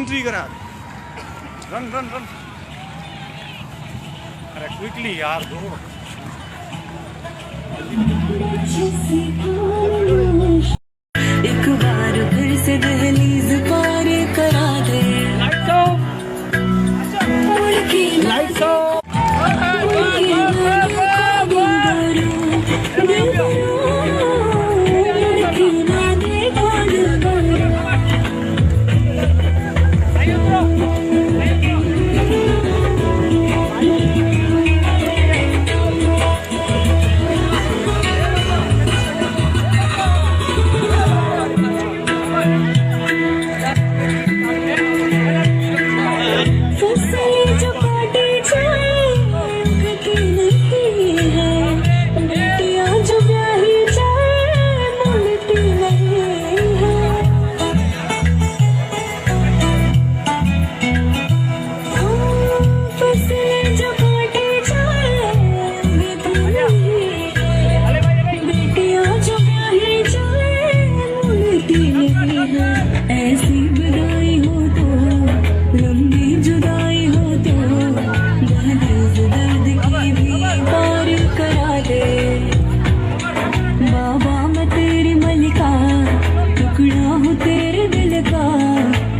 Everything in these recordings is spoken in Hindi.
एंट्री करा। रन रन रन, अरे क्विकली यार दो। एक बार फिर से दहलीज पार करा दे। Lights off.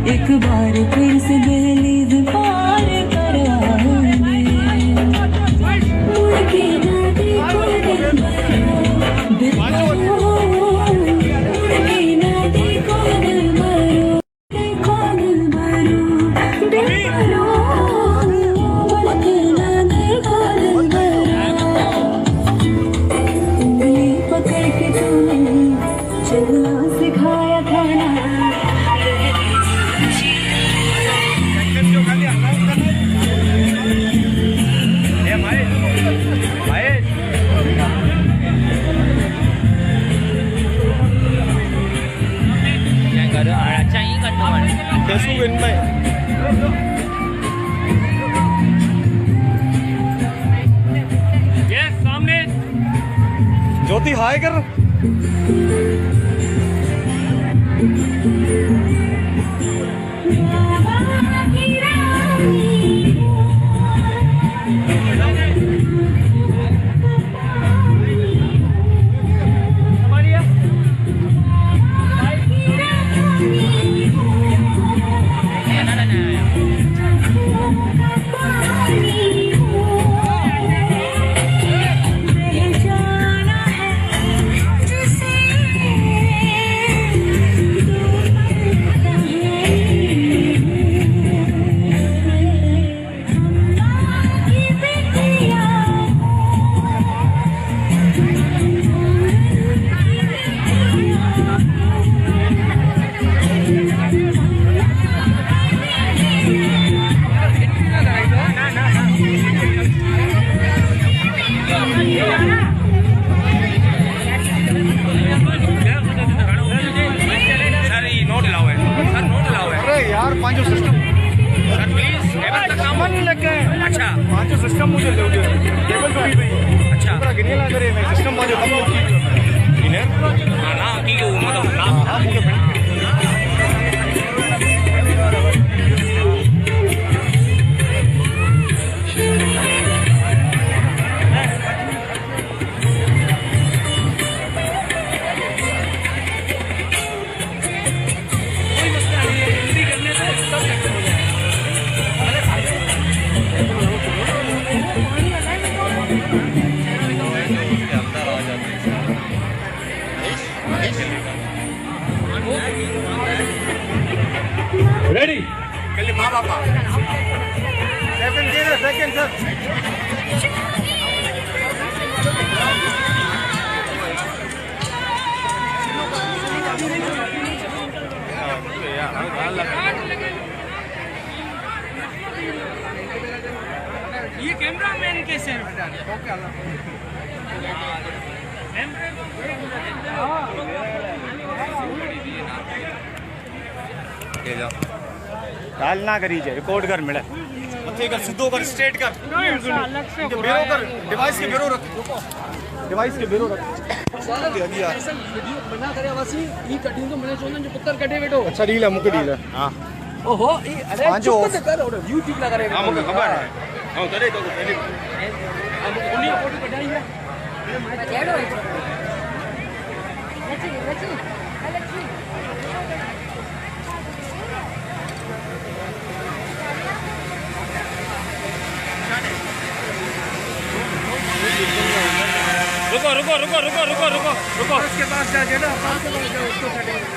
एक बार फिर से दहलीज पार करा दे। मुड़ के ना देखो दिल मरो, मुड़ के ना देखो दिल मरो, देखो दिल मरो, दिल मरो, मुड़ के ना देखो दिल मरो। उंगली पकड़ के तूने चलना सिखाया था ना। सामने ज्योति हाय कर। अच्छा पांचों सिस्टम मुझे दोगे केबल तो भी अच्छा पूरा गिने ला करे मैं सिस्टम पांचों कम गिने ना की मतलब ना मुझे रेडी कल माँ बापा सेकंड सर ये कैमरा मैन कैसे गाल ना करी जाए रिकॉर्ड कर मिले मथे कर सीधो कर स्ट्रेट कर अलग से बेरो कर डिवाइस के बेरो रख डिवाइस के बेरो रख वीडियो बना करे वासी ई कटिंग तो मने चोंदन जो पुत्र कटे बेटो अच्छा डील है मुके डील है हां ओहो अरे પાંચો चुप तो कर और YouTube लगा रहे આમ ખબર હે હું કરે તો પહેલી हम उन्हीं फोटो कढाई है रुको रुको रुको रुको रुको रुको रुको उसके पास जा जेड़ा पास से जा उसको कटेगा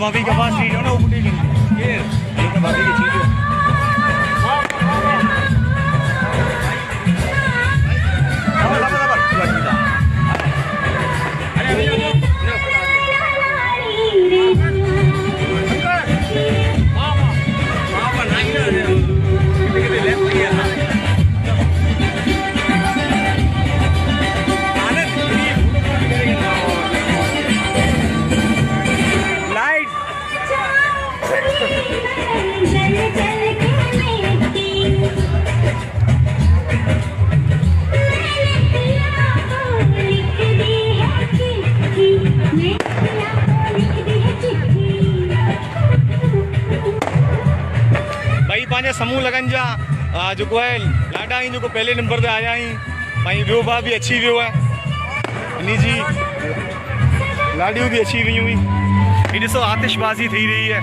भाभी के पास सीट हो ना ऊपर ये भाभी की सीट समूह लगन जा जो है लाडा ही जो पहले नंबर पे आया ही भाई व्यो बा भी अच्छी व्यो है इन्हीं जी लाडियों भी अच्छी हुई हुई ये ॾिसो आतिशबाजी थी रही है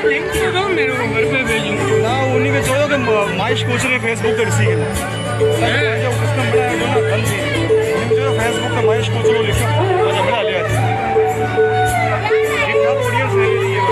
लिंक तो दो मेरे को घर पे भेजो ना उन्हीं के चोयो के माइश कोच ने फेसबुक पे ॾिसी के जो सिस्टम बड़ा है जो ना बंद थी जो फेसबुक पे माइश कोच ने लिखा अच्छा बड़ा लिया ठीक ठाक ऑडियंस ले रही है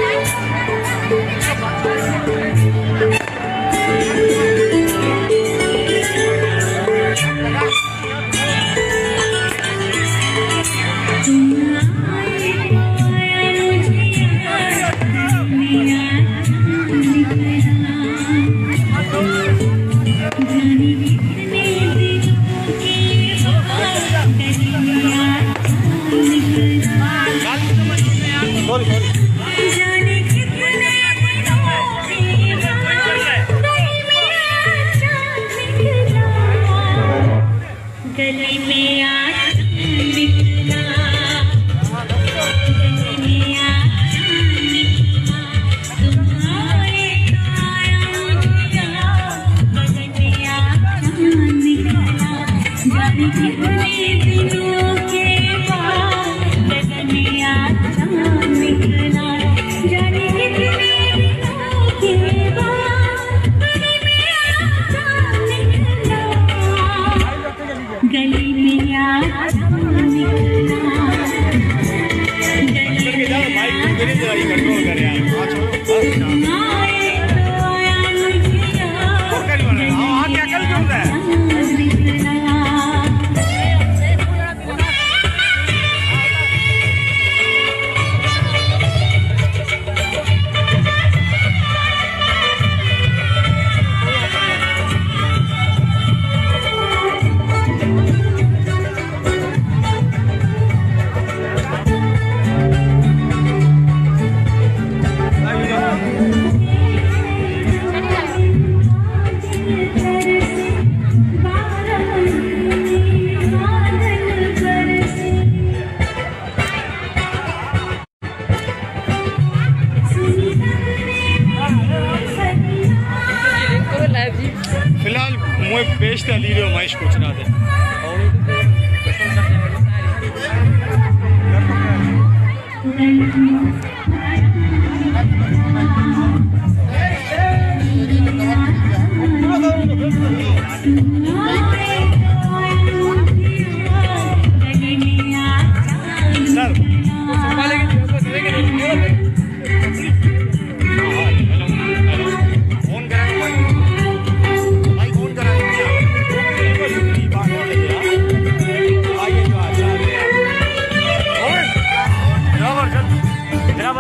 नायब जी फिलहाल मुझे पेश था ली रहे हो महेश कुछ ना थे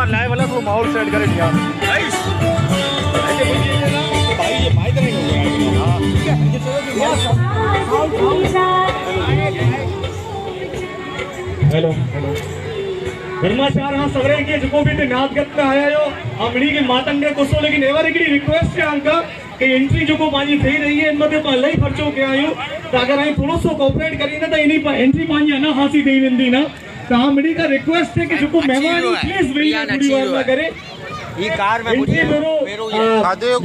लाइव वाला तो माहौल सेट करे दिया भाई ये माइक नहीं होगा हेलो धर्माचार हाँ सवरे के जो भी ते नाद करते आया यो अमड़ी के मातंगे कोसो लेकिन एवर एकड़ी रिक्वेस्ट है अंका कि एंट्री जो को पानी થઈ રહી है इनमें पहले ही खर्चो के आयो तो अगर आई थोड़ो सो कोऑपरेट करी ना तो इनी एंट्री पानी है ना हासी दे वेंदी ना तो अमड़ी का रिक्वेस्ट है कि जो को मेहमान प्लीज वेट थोड़ी बार ना करे ये कार में मुझे मेरो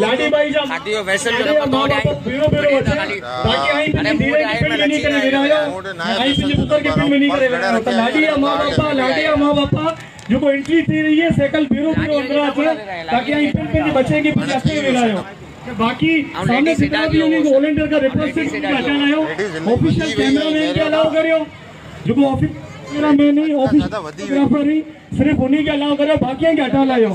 लाडी भाई जा खादियो वैसे जो तो बीरो बीरो ताकि आई पे धीरे डिपेंड नहीं करे गिरायो आई पे पुत्र के पिन में नहीं करे तो लाडिया मां बापा जो को एंट्री थी रही है साइकिल बीरो बीरो अंदर आछे ताकि आई पिन पे बचे के पीछे से गिरायो बाकी सामने जितना भी उन्हें वॉलंटियर का रिप्रेजेंटेटिव हटाना है ऑफिशियल कैमरामैन के अलाउ करियो जो को ऑफिस कैमरामैन नहीं ऑफिस फोटोग्राफर नहीं सिर्फ उन्हीं के अलाउ करो बाकी के हटा लायो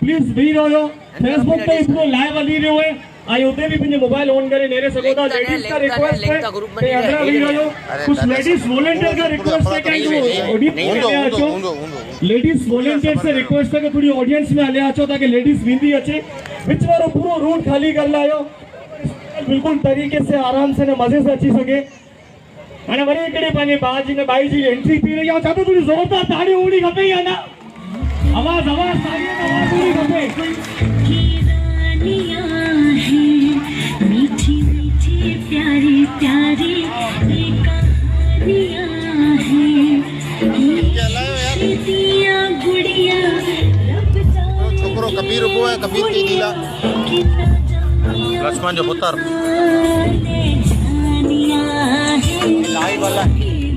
प्लीज भी रहो फेसबुक पे इसको लाइव ली रहे हुए आई उते भी मुझे मोबाइल ऑन करे नेरे सकोदा लेडीज का रिक्वेस्ट है कि अगला भी रहो कुछ लेडीज वॉलंटियर का रिक्वेस्ट है कि ऑडियंस में लेडीज वॉलंटियर से रिक्वेस्ट है कि थोड़ी ऑडियंस में आले आचो ताकि लेडीज विंदी अचे विच वारो पूरो रूट खाली कर लायो बिल्कुल तरीके से आराम से ने मजे से अची सके અને વરી એકડે પાની બાજી ને બાઈજી એન્ટ્રી પી રહ્યા છો તો થોડી જોરદાર તાળી ઉડી ગમે યા ના आवाज ताली आवाज उड़ी गमे मीठी मीठी प्यारी प्यारी ये कहानियां हैं दिया गुड़िया छोकरो कबीर उबो है कबीर की दिला लक्ष्मण जो पुत्र लाइव वाला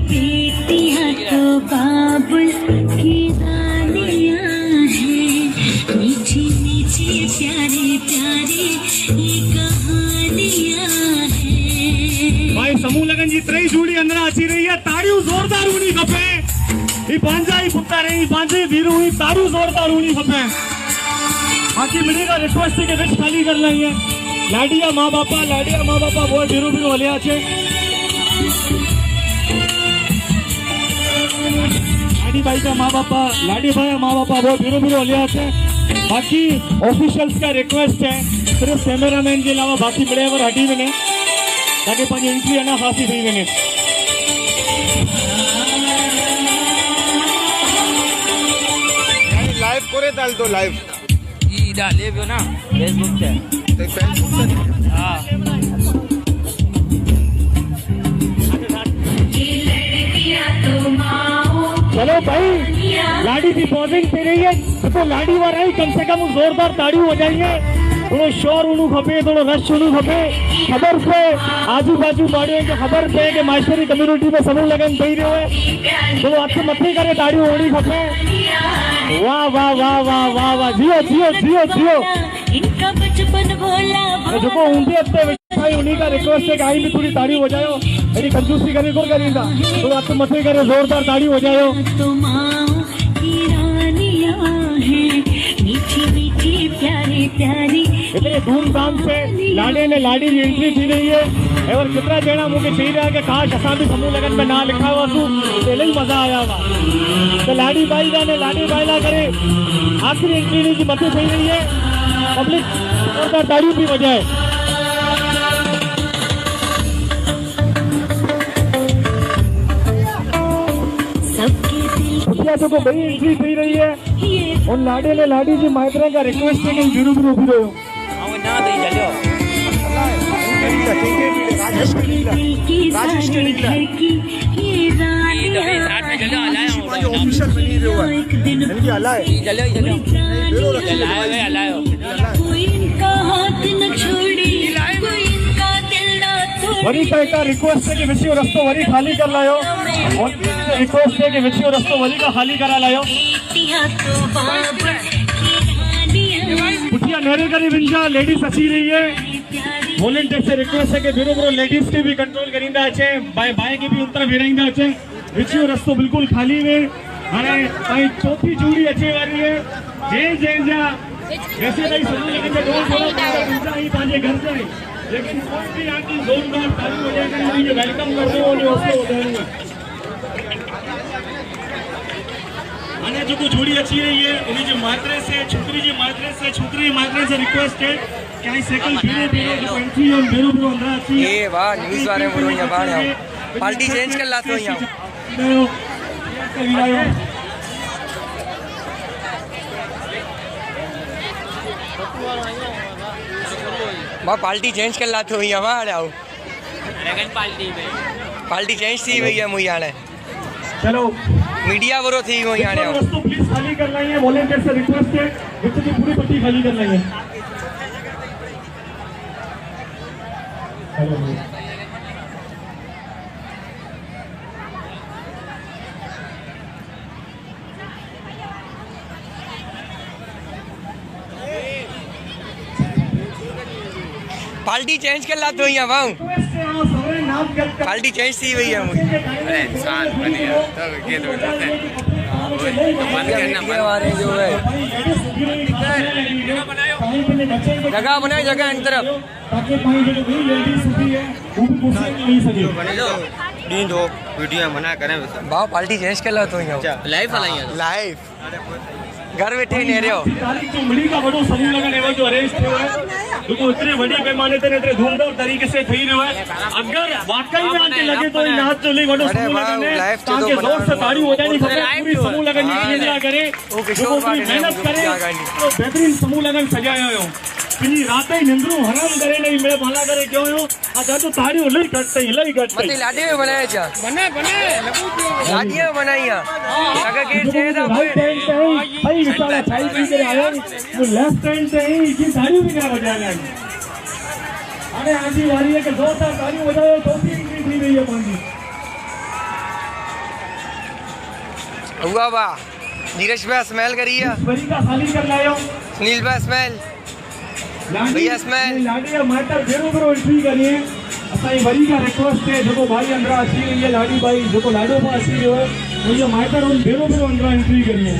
बेटियां तो बाबुल की दानियां हैं मीठी मीठी प्यारी प्यारी ये कहानियां हैं भाई समूह लगन जी त्रई जोड़ी अंदर अची रही है ताड़ियों जोरदार उनी खपे ई पांजा ही पुत्ता रही पांजे वीरू ही ताड़ियों जोरदार उनी खपे बाकी मिली का रिक्वेस्ट के रिच खाली कर ली है लाडिया माँ बापा बहुत वीरू वीरू हलिया छे लाडी भाई का माँ बापा बहुत वीरू वीरू हलिया छे बाकी ऑफिशियल्स का रिक्वेस्ट है सिर्फ कैमरामैन के अलावा बाकी मिले वर हटी वने ताकि पंहिंजी एंट्री अञा ख़ासी थी वञे लाइव करे डाल दो लाइव ई डाले भी ना फेसबुक पे हां चलो भाई लाडी की पॉजिंग थी रही है तो लाडी वाला ही कम से कम जोरदार ताड़ी हो जाइए थोड़ो शोर उनू खपे थोड़ो रश उनू खपे खबर पे आजू बाजू माड़ियों के खबर पे कि मास्टरी कम्युनिटी में समूह लगन थी रहो है थोड़ो हथ मथे करे ताड़ी होनी खपे वाह वाह वाह वाह वाह वाह जियो जियो जियो जियो इनका बचपन भोला जो को ऊंधे हफ्ते भाई उन्हीं का रिक्वेस्ट है कि आई भी थोड़ी ताड़ी हो जाओ मेरी कंजूसी करे को करींदा थोड़ो हथ मथे करे जोरदार ताड़ी हो जाओ तो माँ की रानियां हैं मीठी मीठी प्यारी प्यारी इतने धूमधाम से लाडे ने लाडी की एंट्री थी रही है और कितना जना मुझे चाहिए रहा कि काश असा भी समूह लगन में ना लिखा हुआ तू पहले ही मजा आया हुआ तो लाडी भाई ने लाडी भाई ला करे आखिरी एंट्री की मत सही रही है पब्लिक और ताड़ी भी बजाए तो को बड़ी एंट्री थी रही है और लाडे ने लाडी जी माइत्रा का रिक्वेस्ट है कि जरूर जरूर भी रहो आओ ना दे चलो राजेश के ये साथ में चलो हलाओ ऑफिशियल बनी रहो है इनकी हलाए चलो हलाओ कोई इनका हाथ न छोड़ी वरी का रिक्वेस्ट है कि विचियो रस्तो वरी खाली कर लायो। रिक्वेस्ट है कि विचियो रस्तो वरी का खाली करा लायो। पुठिया नेरे करी विंजा लेडीज अची रही है। वॉलंटियर से रिक्वेस्ट है कि बिरो बिरो लेडीज के भी कंट्रोल करींदा अचे, बाए की भी उतर वेराईंदा अचे। विचियो रस्तो बिल्कुल खाली वे। हाणे ताई चौथी चूड़ी अचे वारी है। जे जा वैसे ताई समूह लगन जे डोर थोड़ा ही पांजे घर जाए, लेकिन कोई भी आके जोरदार ताली बजाकर मुझे वेलकम कर दो और उसको उठाऊंगा। आने जो को जोड़ी अच्छी रही है उन्हीं जो मात्रे से छोकरी मात्रे से रिक्वेस्ट है कि आई साइकिल बिरो जो एंट्री और बिरो अंदर अच्छी है। ये वाह न्यूज़ वाले बोलो यहाँ बाहर आओ, पार्टी चेंज कर लाते हो यहाँ। वाह पार्टी चेंज कर लाते हो यहाँ बाहर आओ। पार्टी चेंज थी भैया मुझे आने। चलो मीडिया बरो थी वो यहाँ आओ। रस्तो प्लीज खाली कर लाइए। वॉलंटियर से रिक्वेस्ट है बच्चे की पूरी पट्टी खाली कर लाइए। पार्टी चेंज कर लाते हो यहाँ वाऊ। पार्टी चेंज थी भैया मुझे। इंसान बनिए तो ये तो बंद करना हमारे जो है जगह बनाए जगह इन तरफ दो वीडियो मना करें वाह पार्टी चेंज कर लाते हो यहाँ। लाइव घर बैठे नहीं रहे हो। चुमड़ी का बड़ो समूह लगन एवं जो अरेंज थियो है देखो इतने बड़ी पैमाने ते इतने धूमधाम तरीके से थई रहो है। अगर वाकई में आके लगे तो नाच चले बड़ो समूह लगन है ताकि जोर से ताड़ी हो जाए। पूरी समूह लगन की निंदा करे जो मेहनत करे तो बेहतरीन समूह लगन सजाया हो। पिनी रात ही निंद्रू हराम करे नहीं मैं भला करे क्यों हो आ तो ताड़ी लई कट मत लाडी में बनाया जा बने लाडी में बनाइया अगर के से था भाई बेचारा छाई पी के आया वो लेफ्ट हैंड से ही की ताड़ी भी करा बजाना। अरे आजी वारी है कि दो साल ताड़ी बजाओ तो तीन थी रही है पांजी हुआ बा नीरज भाई स्मेल करिए बड़ी का खाली कर लायो। सुनील भाई स्मेल भैया स्मेल लाडी माटर बेरो एंट्री करिए। असाई वरी का रिक्वेस्ट है जो भाई अंदर अची रही है लाडी भाई जो लाडो में अची रहो है वो ये माटर उन बेरो अंदर एंट्री करिए।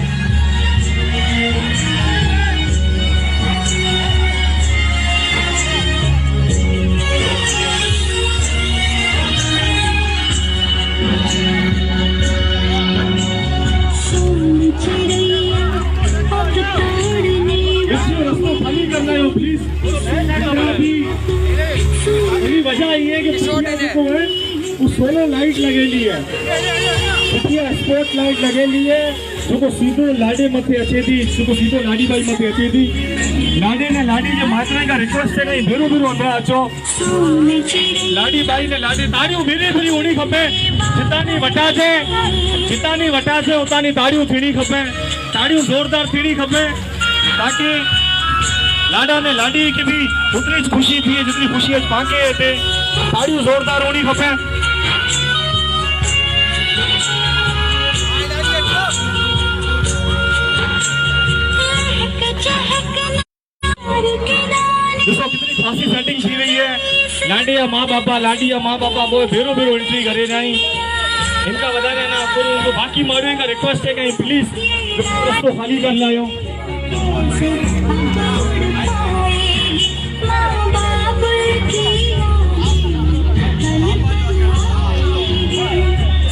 प्लीज वजह ये है कि सोलर लाइट लगेली है स्पॉट लाइट लगेली है जो सीधो लाडे मथे अचे थी जो सीधो लाडी भाई मथे अचे थी। लाडे ने लाडी जे मात्रा का रिक्वेस्ट है कहीं बेरो अंदर अचो। लाडी भाई ने लाडी ताड़ियों भीरी होनी खपे। जितानी वटा से उतानी ताड़ियों थीणी खपे। ताड़ियों जोरदार थीणी खपे ताकि लाडा ने लाडी की भी उतनी खुशी थी जितनी खुशी आज पाके थे। ताड़ियों जोरदार होनी खपे। देखो कितनी खासी सेटिंग की रही है। लाडिया माँ बापा वो बेरो एंट्री करे नहीं इनका बता देना पूरी उनको बाकी मारू का रिक्वेस्ट है कहीं प्लीज रस्तो खाली कर लायो।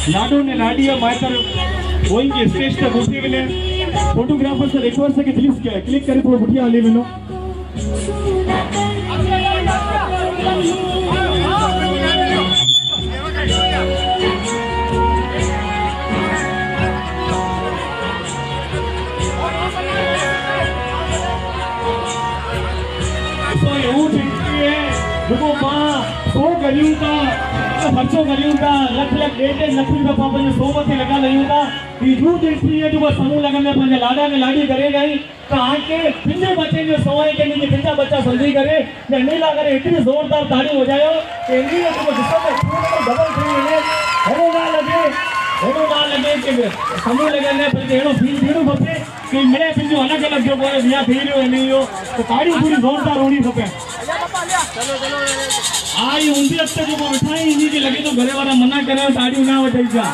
लाडो ने लाडिया मातर वही के स्टेज तक उठे मिले। फोटोग्राफर से रिक्वेस्ट है कि प्लीज क्लिक करे थोड़ा बुढ़िया वाले मिलो। देखो मां सो करियूं था खर्चो करियूं था लख डेढ़ लख रुपया पापा 100 मथे लगा लयूं था। यूथ एंट्री है जो समूह लगन में पंहिंजा लाडा ने लाडी करे गई तो आके पिंजे बच्चे जो सोए के नीचे पिंजा बच्चा समझी करे ने नहीं ला करे इतनी जोरदार ताड़ी हो जायो कि नहीं है तो जिसको डबल फ्री है हेरो ना लगे कि समूह लगे ने पर हेरो फील थीरो खपे कि मिले पिंजो अलग अलग जो बोले बिया थीरो नहीं हो तो ताड़ी पूरी जोरदार होनी खपे आई उंदी अत्ते जो मिठाई इन्हीं की लगी तो घरे वाला मना करे ताड़ी ना हो जाई जा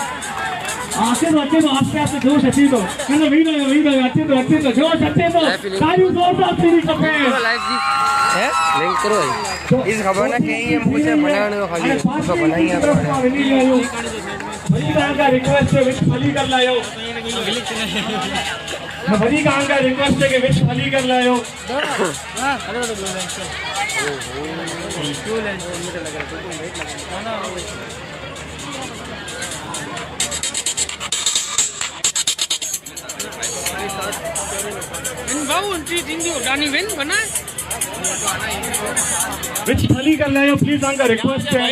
आते तो आस्ते आस्ते जोश अच्छी तो कहना वही तो अच्छे तो जोश अच्छे तो ताड़ी जोरदार फ्री खपे है लिंक करो इस खबर ना कहीं ये मुझे बनाने को खाली उसको बनाई है बड़ी का रिक्वेस्ट है विच फली कर लायो बड़ी का रिक्वेस्ट है कि विच फली कर लायो विच फली कर लायो प्लीज आंका रिक्वेस्ट है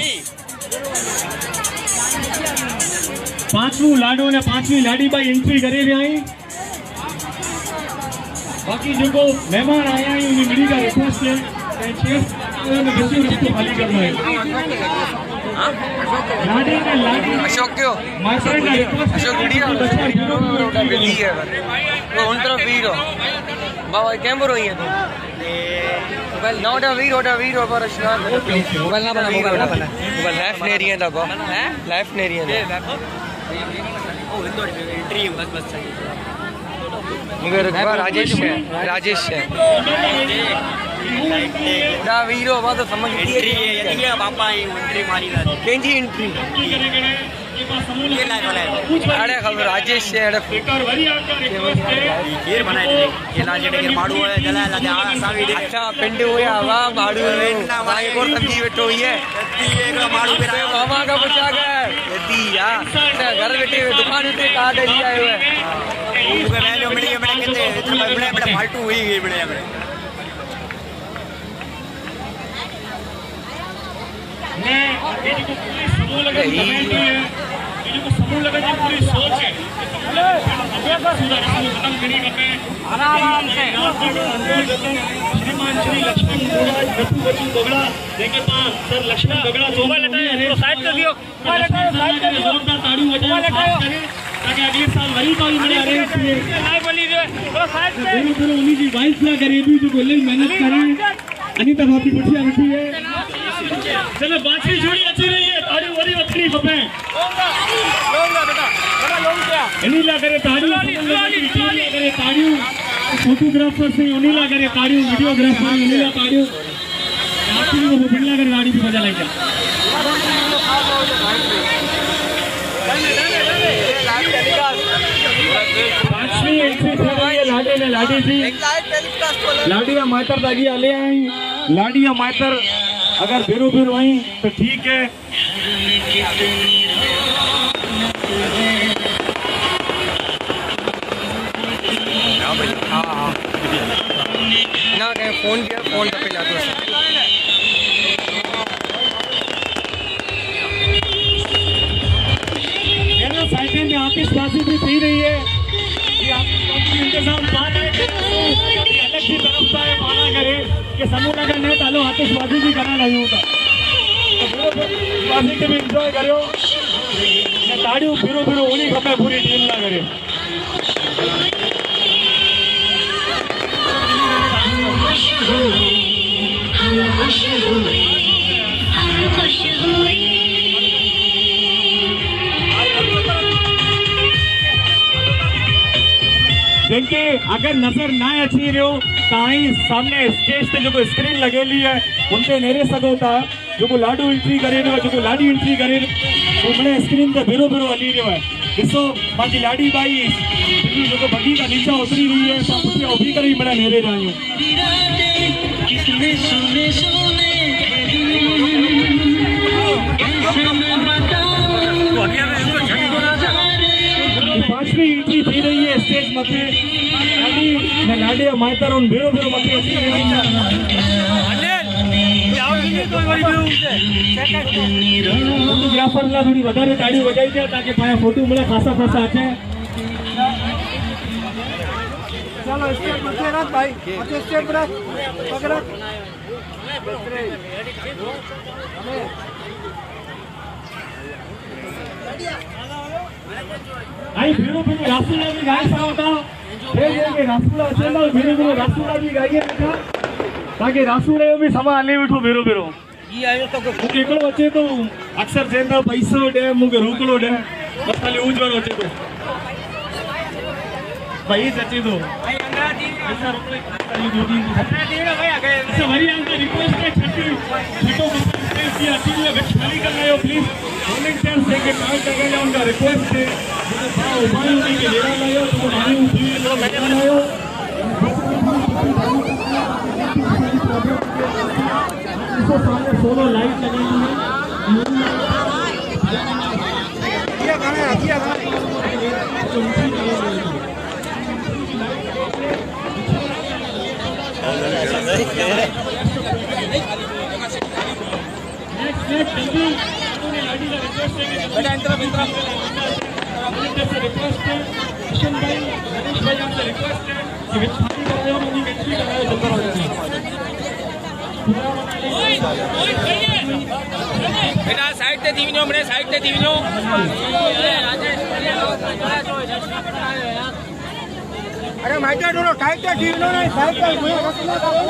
पांचवी लाडो ने पांचवी लाडी भाई एंट्री करे वे आई बाकी जो मेहमान आया है उन्हें मिली का रिक्वेस्ट है शेफ ने किसी रस्ते खाली करना है लाडी ने लाडी अशोक क्यों मास्टर का रिक्वेस्ट अशोक वीडियो रोटा बिल्ली है वो उन तरफ वीरो बाबा कैमरो ही है तो मोबाइल नोटा वीरो पर स्नान मोबाइल ना बना लाइफ नेरिया था बो लाइफ नेरिया ओ इंदो एंट्री बस मगर राजेश है ना वीरो बात तो समझ एंट्री है ये पापा एंट्री मारी ला केंजी एंट्री ये लाइव वाला है अरे खबर राजेश है अरे बेकार वरी आपका रिक्वेस्ट है खीर बनाए थे ये लाजे के माडू है जला ला आ सावी दे अच्छा पिंड हुआ हवा माडू भाई को समझी बैठो है एक माडू पे मामा का बचा गया यदि यार घर बैठे दुकान पे काट लिया है उनके वैल्यू मिली बड़े कितने बड़े फालतू हुई गई बड़े मैं ये जो पूरी समूह लगा कमेटी है ये जो समूह लगा जी पूरी सोच है खत्म करी कपे आराम से श्रीमान श्री लक्ष्मण गोगड़ा देखे पास सर लक्ष्मण गोगड़ा मोबाइल हटाओ साइड कर दियो मोबाइल हटाओ साइड कर दियो जोरदार ताड़ी बजाओ ताकि अगले साल वही तो बड़े अरेंज किए लाइव वाली जो साइड से बिल्कुल उन्हीं की वाइस ला करे भी जो बोले मेहनत करें अनीता भाभी कुटिया बैठी है चलो बातचीत जोड़ी अच्छी रही है ताड़ी वरी वतनी खपे लोंगा बेटा लोंग क्या इनीला करे ताड़ी करे ताड़ी फोटोग्राफर से इनीला करे ताड़ी वीडियोग्राफर इनीला ताड़ी आपकी वो बिल्ला करे गाड़ी पे मजा लेके पांचवी एंट्री से रही है लाडी ने लाडी जी लाडिया मातर दागी आले आई लाडिया मातर अगर बिरू वहीं तो ठीक है ना कहीं फोन किया फोन पे जाते साइकिल में आतिशबाजी भी पी रही है कि आप इंतजाम अलग की तरफ से माना करे कि समूह नगर ने तालो आतिशबाजी भी करना नहीं होता तो भी इंजॉय करो ताड़ियों फिरो उन्हीं खपे पूरी टीम ना करे देखिए अगर नजर ना अची रहो ताई सामने स्टेज पे जो स्क्रीन लगेली है उनते नेरे सघो था जो लाडू एंट्री करे जो लाडी एंट्री करे उमने स्क्रीन पे बिरो हली रहो है ॾिसो बाकी लाडी बाई जो बगी का नीचा उतरी रही है तो पुठिया उभी करे बड़ा नेरे रहियो पांचवी एंट्री थी रही है स्टेज मथे लाडी लाडिया मातर उन बिरो मथे अची रही फोटोग्राफर ला थोड़ी वधारे ताड़ी वजाई दे ताकि पाया फोटो मिले खासा अचे आई भेड़ो भेड़ो रासूला भी गाय सा होता है ये रासूला चलो भेड़ो भेड़ो रासूला भी गाइए बेटा ताकि रासूला भी समा ले बैठो भेड़ो भेड़ो ये आयो तो केकड़ो अचे तो अक्सर जेंदा पैसो दे मुके रोकड़ो दे बस खाली उजवर अचे तो भाई अचे तो भाई अंगाजी पैसा रोकड़े खाली दो तीन अंगाजी रे भाई आगे अच्छा वरी अंका रिक्वेस्ट है छठो स्टेज की अटी में खाली कर रहे हो प्लीज वॉलंटियर्स देके काम कर रहे हैं उनका रिक्वेस्ट है भाई उन्हीं के लेना लायो तो भाई उठी तो मैंने बनायो इसको सामने सोलो लाइट लगी हुई है किया गाना बेटा इंटर से रिक्वेस्ट है किशन भाई गणेश भाई आपसे रिक्वेस्ट है कि विच पार्टी कर रहे हो उन्हीं एंट्री कर रहे हो जल्दी बेटा साइड पे दीविनो हमने साइड पे दीविनो अरे माइटा दोनों साइड पे दीविनो नहीं साइड पे मुझे रखना करो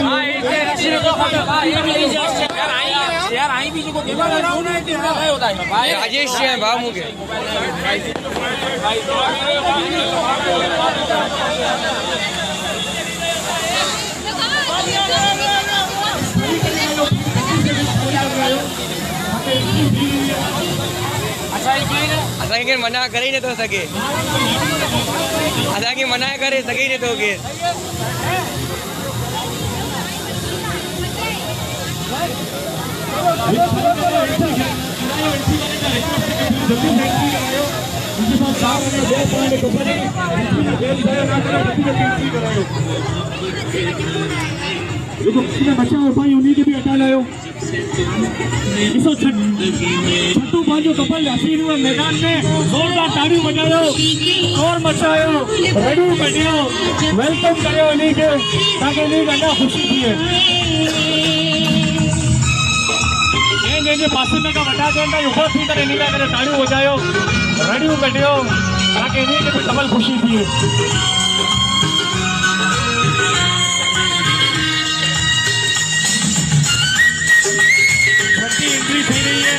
हां इसे रखने को यार आई भी जो को देवा रहा हूं ना इतना है होता है भाई राजेश है भाव मुके असांखे मना करे न थो सघे असांखे मना करे सघे न थो के बचाओ भाई उन्हीं के भी हटा लायो छठू बाजू कपल हसीन हुए मैदान में जोरदार ताड़ी बजायो शोर मचायो रेडू कटियो वेलकम करियो उन्हीं के ताकि उन्हीं का खुशी थी पास में का बता देना ऊपर थी करे नहीं करे ताड़ी बजायो रेडू कटियो ताकि उन्हीं के कपल खुशी थी एंट्री थी रही है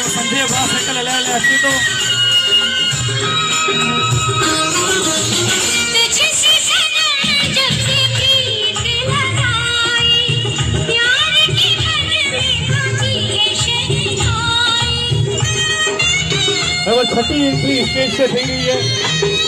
संजय बड़ा साइकिल ले ले अच्छी तो छठी एंट्री स्टेज पे थी रही है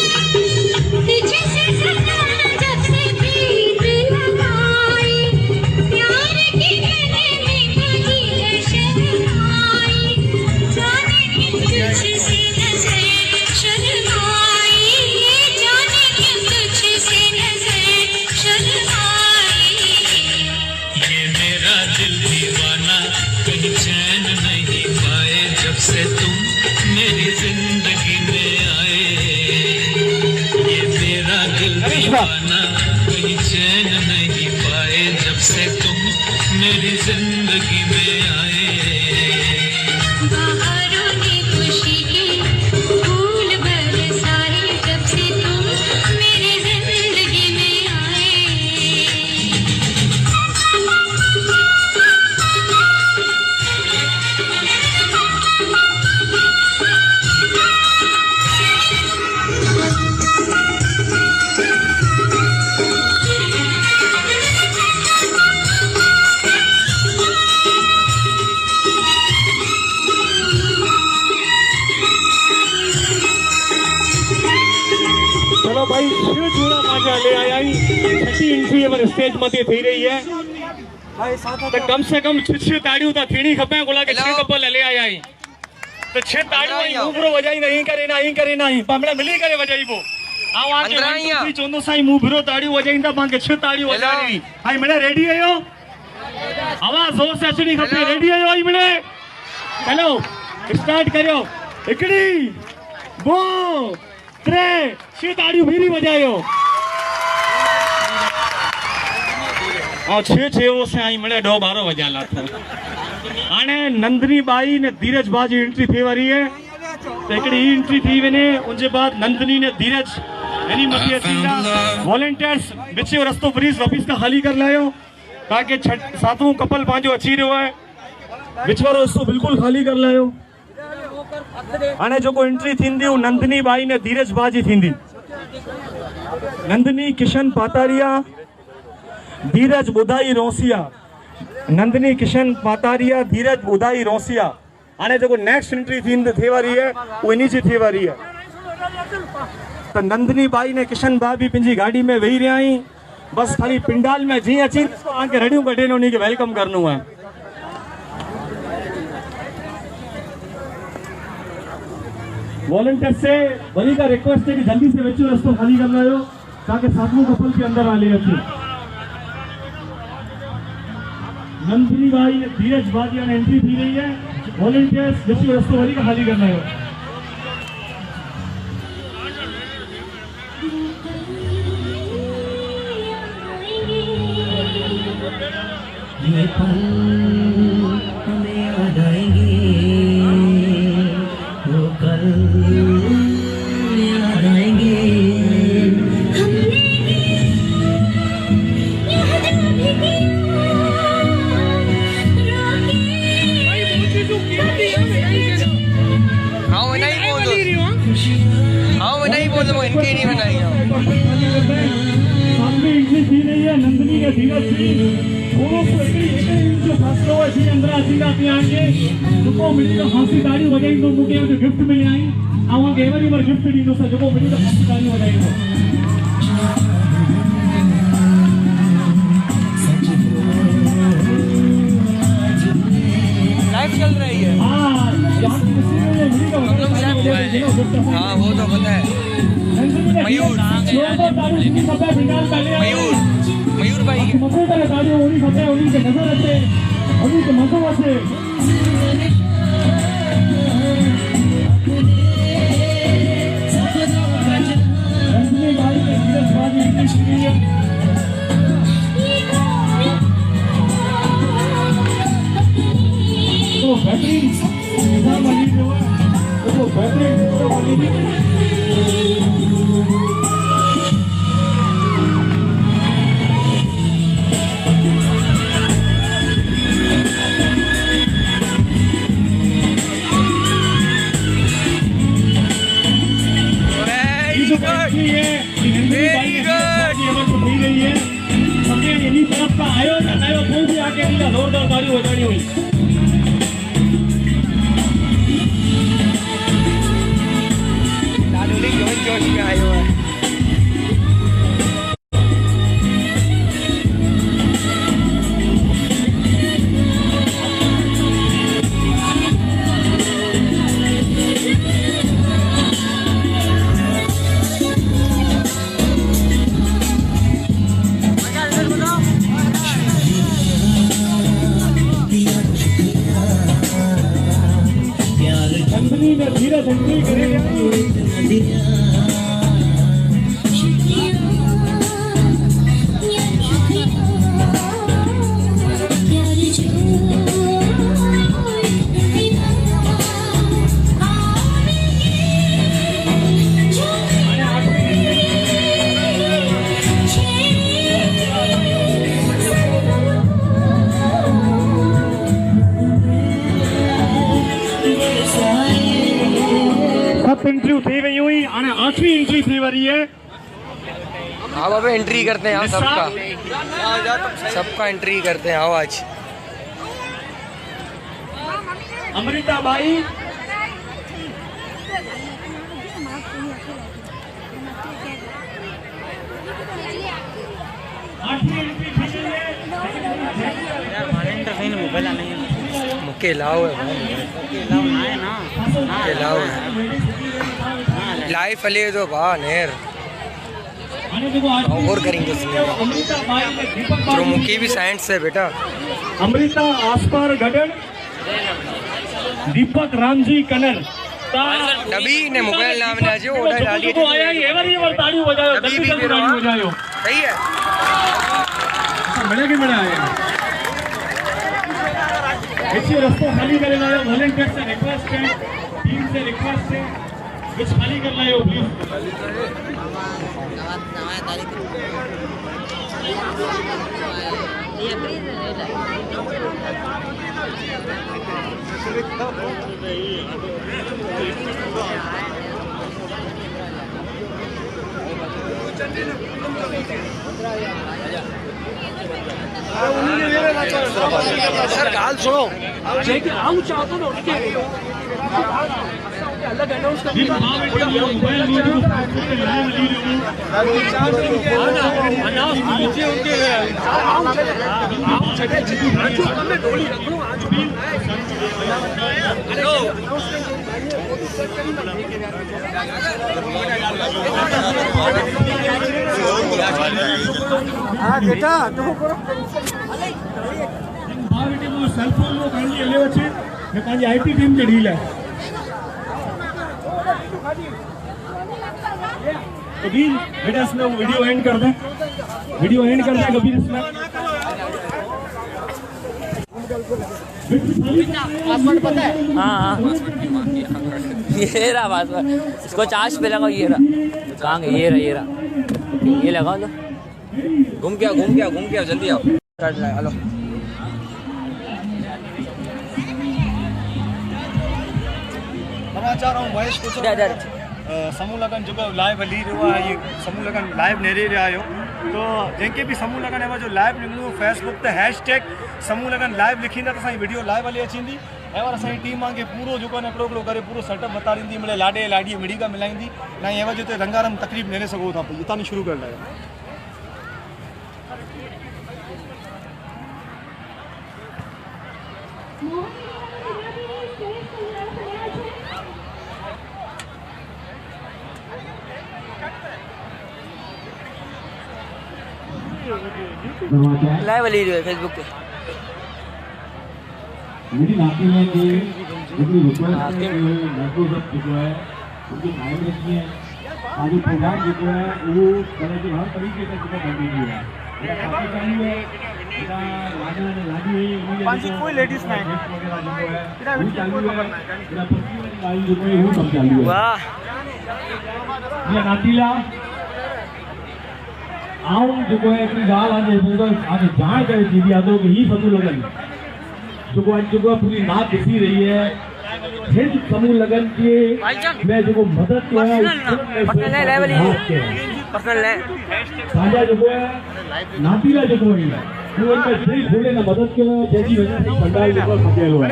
कहीं चैन नहीं पाए जब से तुम मेरी जिंदगी में आए बाहरों ने खुशी के फूल बरसाए जब से तुम मेरी जिंदगी में आए भाई शिव चूड़ा माजा ले आया छठी एंट्री हमारे स्टेज मथे थी रही है तो कम से कम 6 ताड़ियों तो थीणी खपे गोला के 6 कपल ले आया तो 6 ताड़ियों मुबरो वजाई नहीं करे नहीं पामड़ा मिली करे वजाई वो आओ आके चोंदो साई मुबरो ताड़ी वजाईंदा बाके 6 ताड़ी वजाई भाई मने रेडी आयो आवाज जोर से अचणी खपे रेडी आयो आई मने चलो स्टार्ट करियो 1 2 3 छह ताड़ियूं भी बजायो। और छे वो से आई मड़े 12 बजा लाता हाणे नंदनी बाई ने धीरज बा जी एंट्री थी वारी है तो एकड़ी एंट्री थी वने उनजे बाद नंदनी ने धीरज एनी मथे थींदा वॉलंटियर्स बिचे रस्तो प्लीज वापस का खाली कर लायो ताकि सातों कपल पांजो अची रहो है बिच वारो रस्तो बिल्कुल खाली कर लायो। हाणे जो एंट्री थींदी नंदनी बाई ने धीरज बा जी थींदी। नंदनी किशन पातारिया धीरज बुधाई रोसिया नंदनी किशन पातारिया धीरज बुधाई रोसिया। हाणे जो नेक्स्ट एंट्री थी वारी है वो इन्हीं जी थी वारी है तो नंदनी बाई ने किशन बा भी पंहिंजी गाड़ी में वेही रहा आई बस खाली पिंडाल में जी अची आके रड़ियों कटे उन्हीं के वेलकम करनो है। वॉलंटियर से वही का रिक्वेस्ट है कि जल्दी से बच्चों रास्ता खाली कर लो ताकि सातवें कपल के अंदर आ ले अच्छी। नंदनी भाई ने धीरज बाजिया ने एंट्री दी रही है वॉलंटियर्स बच्चों रास्ता वही का खाली करना है। ये पल हमें याद आएंगे वो कल याद आएंगे हाँ वो नहीं बोल वो इनके नहीं बनाई नंदनी के धीरज थोड़ो सो जो फासलो है अंदर अची आके जो मिली तो फांसी ताड़ी वजाई तो मुके जो गिफ्ट मिली आई आवा के एवरी बार गिफ्ट दी तो जो मिली तो फांसी ताड़ी वजाई तो लाइव चल रही है। हाँ वो तो पता है। मयूर मयूर भाई जोरदार ताली बजानी हुई। जोश में आए हुए हैं। धीरज एंट्री करेगा एंट्री थी वही हुई आने 8वीं एंट्री थी वारी है। हाँ बाबा एंट्री करते हैं सबका एंट्री करते हैं। आज अमृता बाई मुके लाओ लाइव फले तो बा नेर और करेंगे तो मुके भी साइंस है बेटा। अमृता आसपार गगन दीपक रामजी कनर डबी ने मोबाइल नाम ने जो ओडा डाली को आया ये बार ताड़ी बजायो डबी भी ताड़ी बजायो सही है बड़े के बड़ा आया ऐसे रास्ता खाली करे लायो वॉलंटियर से रिक्वेस्ट है टीम से रिक्वेस्ट है कुछ खाली कर लायो प्लीज सर गाल सुनो लेकिन आऊं चाहता ना उनके अलग अनाउंस कर दिया मोबाइल अनाउंस नीचे उनके हेलो हाँ बेटा तुम बेटे वो सेल फोन लो कांजी ले वचे ने कांजी आईटी टीम के डील है कबीर बेटा इसमें वीडियो एंड कर दे कबीर इसमें पासवर्ड पता है हाँ ये रहा पासवर्ड इसको चार्ज पे लगाओ ये रहा कहाँ गया ये रहा ये लगाओ लो घूम के आओ जल्दी आओ हेलो समाचार हूँ महेश कुछ समूह लगन जो लाइव हली रहियो आहे ये समूह लगन लाइव नेरे रहिया आहियो तो जंहिंखे बि समूह लगन आहे जो लाइव निकिरो फेसबुक ते हैशटैग समूह लगन लाइव लिखींदा त असांजी वीडियो लाइव हली अची वेंदी ऐं और असांजी टीम खे पूरो जेको आहे हिकिड़ो करे पूरो सेटअप बताईंदी मिले लाॾे लाॾी मिड़ी का मिलाईंदी ना ये वजह ते रंगारंग तकरीब नेरे सघो था इतां शुरू कर लायो लाइव वाली फेसबुक पे मेरी नाती है कि जितनी रिक्वेस्ट है लड़कों सब जो है उनकी टाइम रखी है आज प्रोग्राम जो है वो तरह के हर तरीके से जितना करनी है मेरा काफी चालू है मेरा लाडा ने लाडी है कोई लेडीज नहीं वगैरह जो है वो चालू है मेरा पत्नी वाली लाइन जो है वो सब चालू है वाह ये नातीला आऊं जो है अपनी गाल आज जाए करे दीदी यादों के ही समूह लगन जो पूरी नात दिखी रही है फिर समूह लगन के मैं जो मदद किया है साझा जो है नातीला जो है वो इनका दिल खोले ना मदद किया है जैसी वजह से पंडाल जो है फटेल हुआ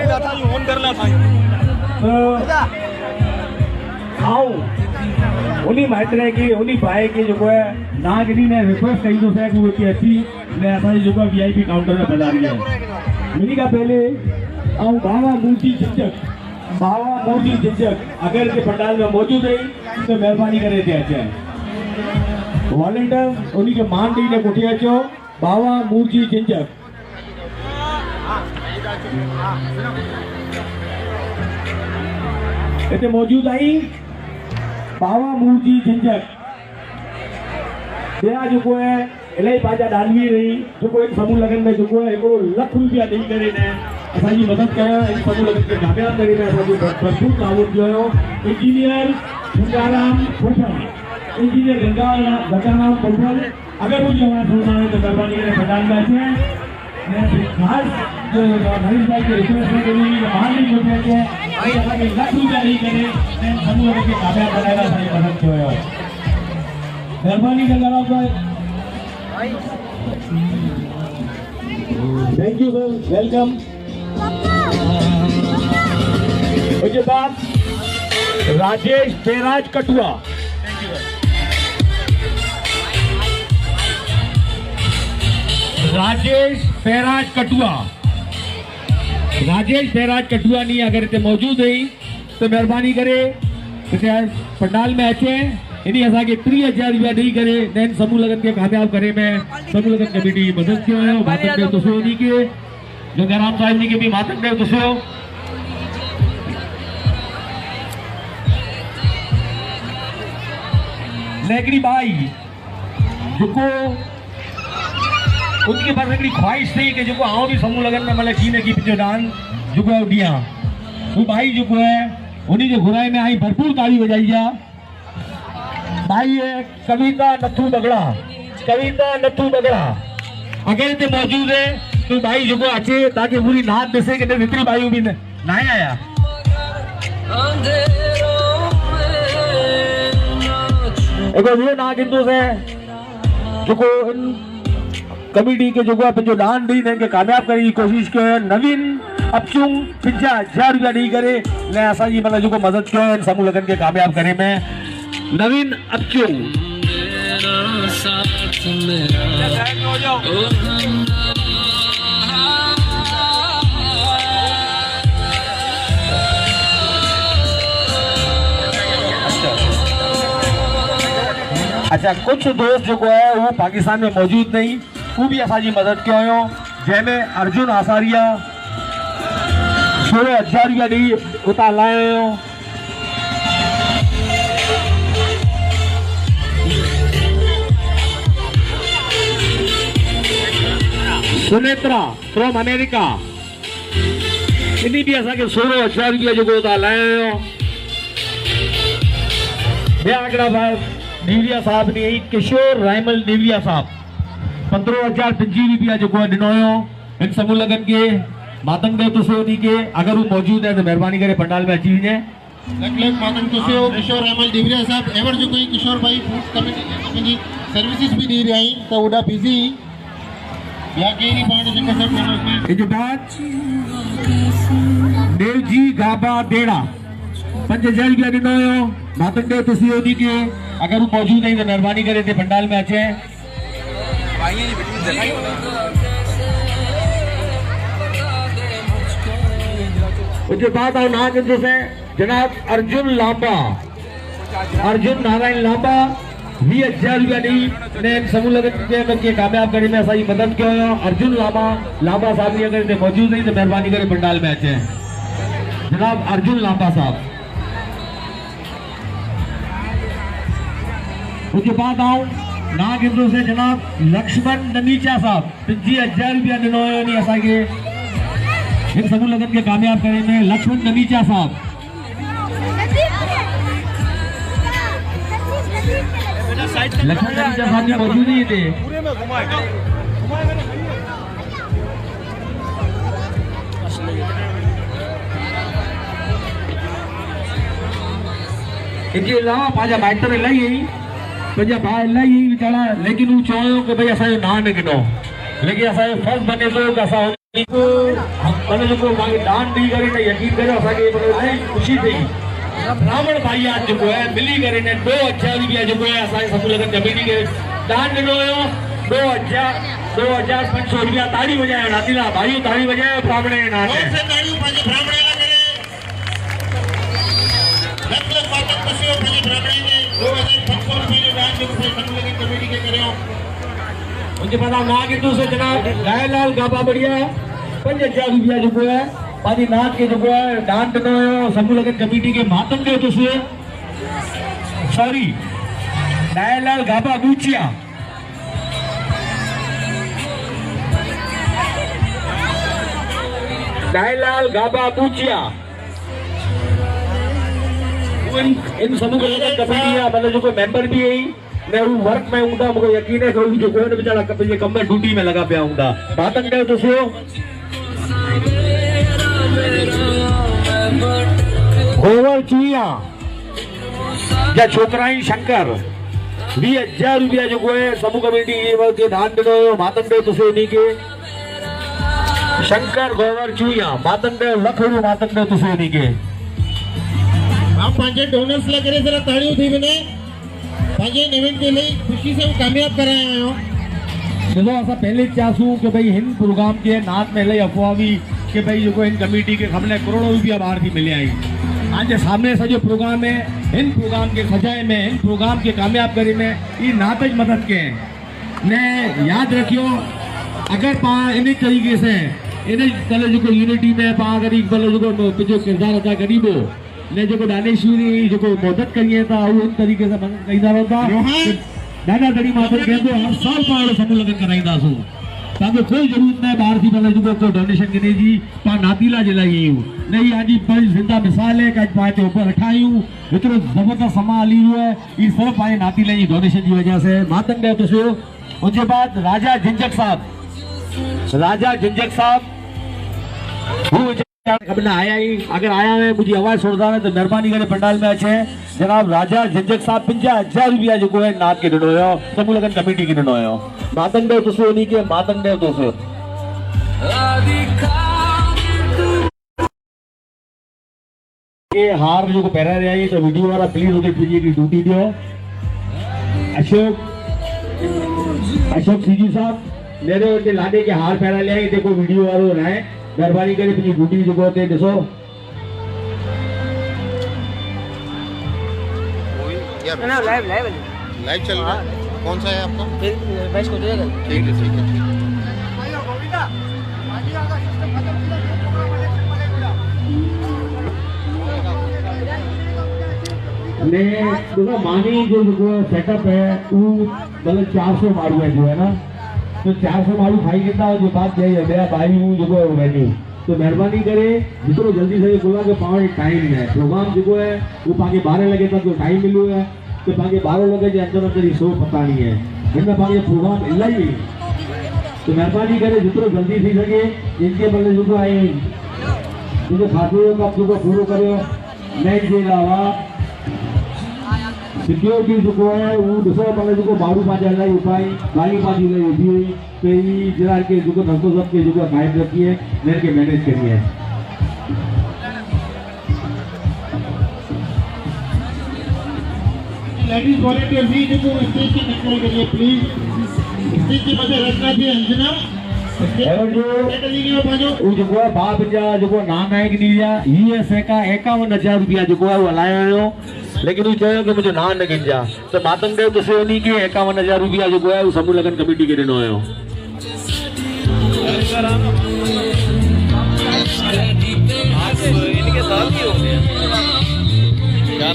आओ उन्हीं माइत्र की उन्हीं भाई की जो है नागरी ने रिक्वेस्ट कही तो सैक वो की अच्छी मैं असाई जो है वीआईपी काउंटर में बता रही है मिनी का पहले आओ बाबा मूर्ति चिंचक अगर के पंडाल में मौजूद है तो मेहरबानी करे थे अच्छा वॉलंटियर उन्हीं के मान दी ने कोठिया चो बाबा मूर्ति चिंचक इतने मौजूद आई बाबा मूर्ति झंझट ॿिया जेको है इलाही पंहिंजा डालवी रही जेको एक समूह लगन में जेको है हिकिड़ो ₹1 ॾेई करे ने असांजी मदद कयो समूह लगन खे कामयाब करे ने असांजो भरपूर ताउन जो है इंजीनियर गंगाराम कोठल अगर वो जो है सुनना है तो मेहरबानी करे मैदान में अचे खास जो महेश भाई के रिक्वेस्ट है कि बाहर नहीं कोठे के असांखे ₹1 ॾेई करे समूह लगन खे कामयाब बनाइण असांजी मदद कयो मेहरबानी गंगाराम भाई थैंक यू सर वेलकम उसके बाद राजेश बेराज कटुआ राजेश बैराज कटुआ नहीं अगर इतने मौजूद रही तो मेहरबानी करे पंडाल में अचे इन्हीं असांखे 30,000 रुपया ॾेई करे नैन समूह लगन खे कामयाब करे में समूह लगन कमेटी मदद कयो है मातक देव तुसो इन्हीं के गंगाराम साहिब जी के भी मातक देव तुसो लेकड़ी भाई जेको उनके पास हिकिड़ी ख्वाहिश थी कि जेको आऊं भी समूह लगन में मतलब कीने की पिछो डांस जेको है ॾियां वो भाई जेको है उन्हीं जो घुराई में आई भरपूर ताली बजाई जा। भाई है कविता नथू बगड़ा, कविता नथू बगड़ा अगर इतने मौजूद है तो भाई जो अचे ताकि पूरी नाच ॾिसे कि नितिन भाई भी न आया। एक वो नाच हिंदू से जो कमेटी के जो पंहिंजो डांस ॾेई हिननि खे कामयाब करने की कोशिश कयो। नवीन अपचूं 50,000 रुपया ॾेई करे ने असांजी मतलब जो मदद कयो समूह लगन के कामयाब करे में। नवीन अपचूं अच्छा कुछ दोस्त जो है वो पाकिस्तान में मौजूद नहीं वो भी असांजी मदद कयो जैमें अर्जुन आसारिया 16,000 रुपया ॾेई उतां लायो। सुनेत्रा फ्रॉम अमेरिका इन भी असांखे 16,000 रुपया जो उतां लायो। ॿिया हिकिड़ा नेवलिया साहब ने किशोर रायमल नेवलिया साहब 15,025 रुपया जो ॾिनो हुयो इन समूह लगन के मातंग देव तुसे उन्हीं के अगर वो मौजूद है तो मेहरबानी करे पंडाल में अची वञे। मातंग तुसे किशोर रायमल नेवलिया साहब एवर जो कोई किशोर भाई फूड कमेटी सर्विसेज भी दी रही तो उड़ा बिजी या केरी फाउंडेशन का सब इनके बाद देवजी गाबा देड़ा 5,000 रुपया ॾिनो हुयो मातंग देव तुसे उन्हीं के अगर वो मौजूद है तो मेहरबानी करे ते पंडाल में अचे। उसके बाद और नाम से जनाब अर्जुन लांबा, अर्जुन नारायण लांबा 20,000 रुपया ॾेई समूह लगन के कामयाब करने में असांजी मदद कयो। अर्जुन लांबा साहब भी अगर मौजूद नहीं तो मेहरबानी करे पंडाल में अचे। जनाब अर्जुन लांबा साहब। उसके बाद आओ नाग हिंदू से जनाब लक्ष्मण ननीचा साहब 25,000 रुपया ॾिनो हुयो असांखे इन समूह लगन के कामयाब करे में। लक्ष्मण ननीचा साहब मौजूद ही थे। इनके अलावा पंहिंजा माइट इलाही पंहिंजा भाउ इलाही वीचारा लेकिन वो चयो कि भाई असांजो ना न गिनो लेकिन असांजो फर्ज़ बने थो कि असां मतलब जो दान ॾेई करे यकीन करो असांखे इलाही ख़ुशी थी। ब्राह्मण भाई आज जो है मिली करे 2,000 रुपया जो है असांजे समूह लगन कमेटी के दान ॾिनो हुयो। 2,500 रुपया ताड़ी बजायो नातीला भाई ताड़ी बजायो ब्राह्मण जे नाम ते। उनके बाद नाग हिंदू से जनाब लाल गाबा बढ़िया 5,000 रुपया जो है पानी नाग के जो है दान ॾिनो हुयो समूह लगन कमेटी के मातम के तुसे सॉरी लाल गाबा बूचिया लाल गाबा बूचिया इन समूह लगन कमेटी है मतलब जो मेंबर भी है मैं वो वर्क में हूँ मुझे यकीन है कि जो कोई बेचारा कम में ड्यूटी में लगा पिया हूँ बातन कहो तो गोवर चुईया या छोकराई शंकर 20,000 रुपया जो है समूह कमेटी के दान ॾिनो हुयो मातन कहो तुसे उन्हीं के। शंकर गोवर चुईया मातन कहो लख रुपया मातन कहो तुसे उन्हीं के। आप पंहिंजे डोनर्स लाइ करे जरा ताड़ियूं थी वञे पंहिंजे इवेंट के लिए खुशी से कामयाब कराया आहियो। देखो असां पहले चाहूँ कि भाई हिन प्रोग्राम के नात में इलाही अफवाह हुई कि भाई जो इन कमेटी के हमने करोड़ों रुपया ॿाहिरि थी मिले आई। आज सामने सॼो प्रोग्राम है इन प्रोग्राम के सजाए में इन प्रोग्राम के कामयाब करे में ये नात ज मदद के ने याद रखियो अगर पा इन तरीके से इन कल जो यूनिटी में पा अगर जो किरदार अदा करीबो ने जो दानेश्वरी जो मदद करी था उन तरीके से मदद कईंदा रहंदा दादा दड़ी माता कहंदो हर साल पाण समूह लगन कराईंदासूं ताकि कोई जरूरत न बाहर थी मतलब जो को डोनेशन करने जी पा नातीला जे लाइ नहीं आज पंज जिंदा मिसाल है कि पाए ते ऊपर अठायूं इतरो जबरदस्त समा हली है ई सिर्फ पाए नातीला जी डोनेशन की वजह से मातंग दे तो उसके बाद राजा झंझट साहब वो खबर आया ही अगर आया है मुझे आवाज छोड़ता है तो मेहरबानी करे पंडाल में अच्छे जनाब राजा झंझट साहब 50,000 रुपया जो है नाथ के दिनों हो समूह लगन कमेटी के दिनों हो मातंग देव तो नहीं के मातंग देव तो ये हार जो पहरा रहा है तो वीडियो वाला प्लीज उधर कीजिए की ड्यूटी दो अशोक सीजी साहब मेरे उनके लाने के हार पहरा लिया देखो वीडियो वालों रहे मेहरबानी करे अपनी ड्यूटी जो होते देखो लाइव चल रहा है कौन सा है आपका मैच को देगा ठीक है ठीक है ने देखो मानी जो सेटअप है वो मतलब 400 मारू है जो है ना तो 400 मारू खाई कितना जो बात यही है मेरा भाई हूँ जो वेन्यू तो मेहरबानी करे जितनो जल्दी से बोला कि पावर टाइम है प्रोग्राम जो है वो पाके 12 लगे तक जो टाइम मिलो है तो पाके 12 लगे जो अंदर अंदर ही शो पता नहीं है इनमें पाके प्रोग्राम इला ही तो मेहरबानी करे जितनो जल्दी थी सके इनके बदले जो आए जो खाते का जो पूरा करो मैच जे अलावा सिक्योरिटी जो है वो दूसरा मतलब जो बारू 5,000 उपाय गाड़ी 5,000 उठी हुई तो ये जरा के जो धंधो सब के जो कायम रखी है मेरे के मैनेज करी है लेडीज वॉलंटियर भी जो स्टेज की कंट्रोल करिए प्लीज स्टेज की मध्य रखना थी अंजना जो जो बाप जा जो नाम है कि नहीं ये से का 51,000 रुपया जो है वो हलायो हो लेकिन वो चाहे कि मुझे ना न गिन जा तो मातंग देव तो उन्हीं के 51,000 रुपया जो है वो समूह लगन कमेटी के दिनों हो इनके साथ ही हो गया क्या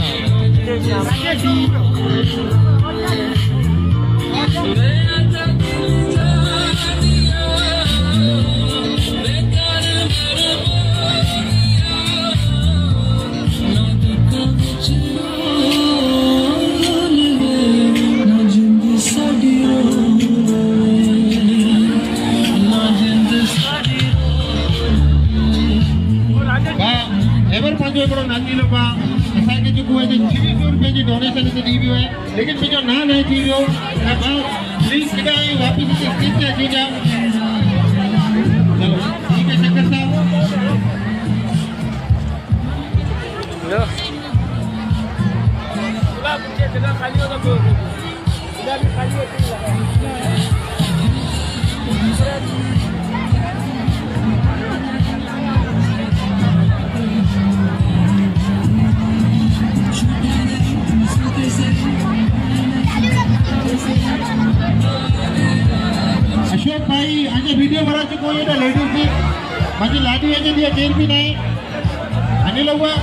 डोनेशन से दी हुई है लेकिन मुझे ना नहीं थी वो प्लीज वापिस चलो ठीक है शंकर अशोक भाई आज वीडियो बना चुको है लेडीज की मुझे लाडी है दिया जेल भी नहीं अनिल हुआ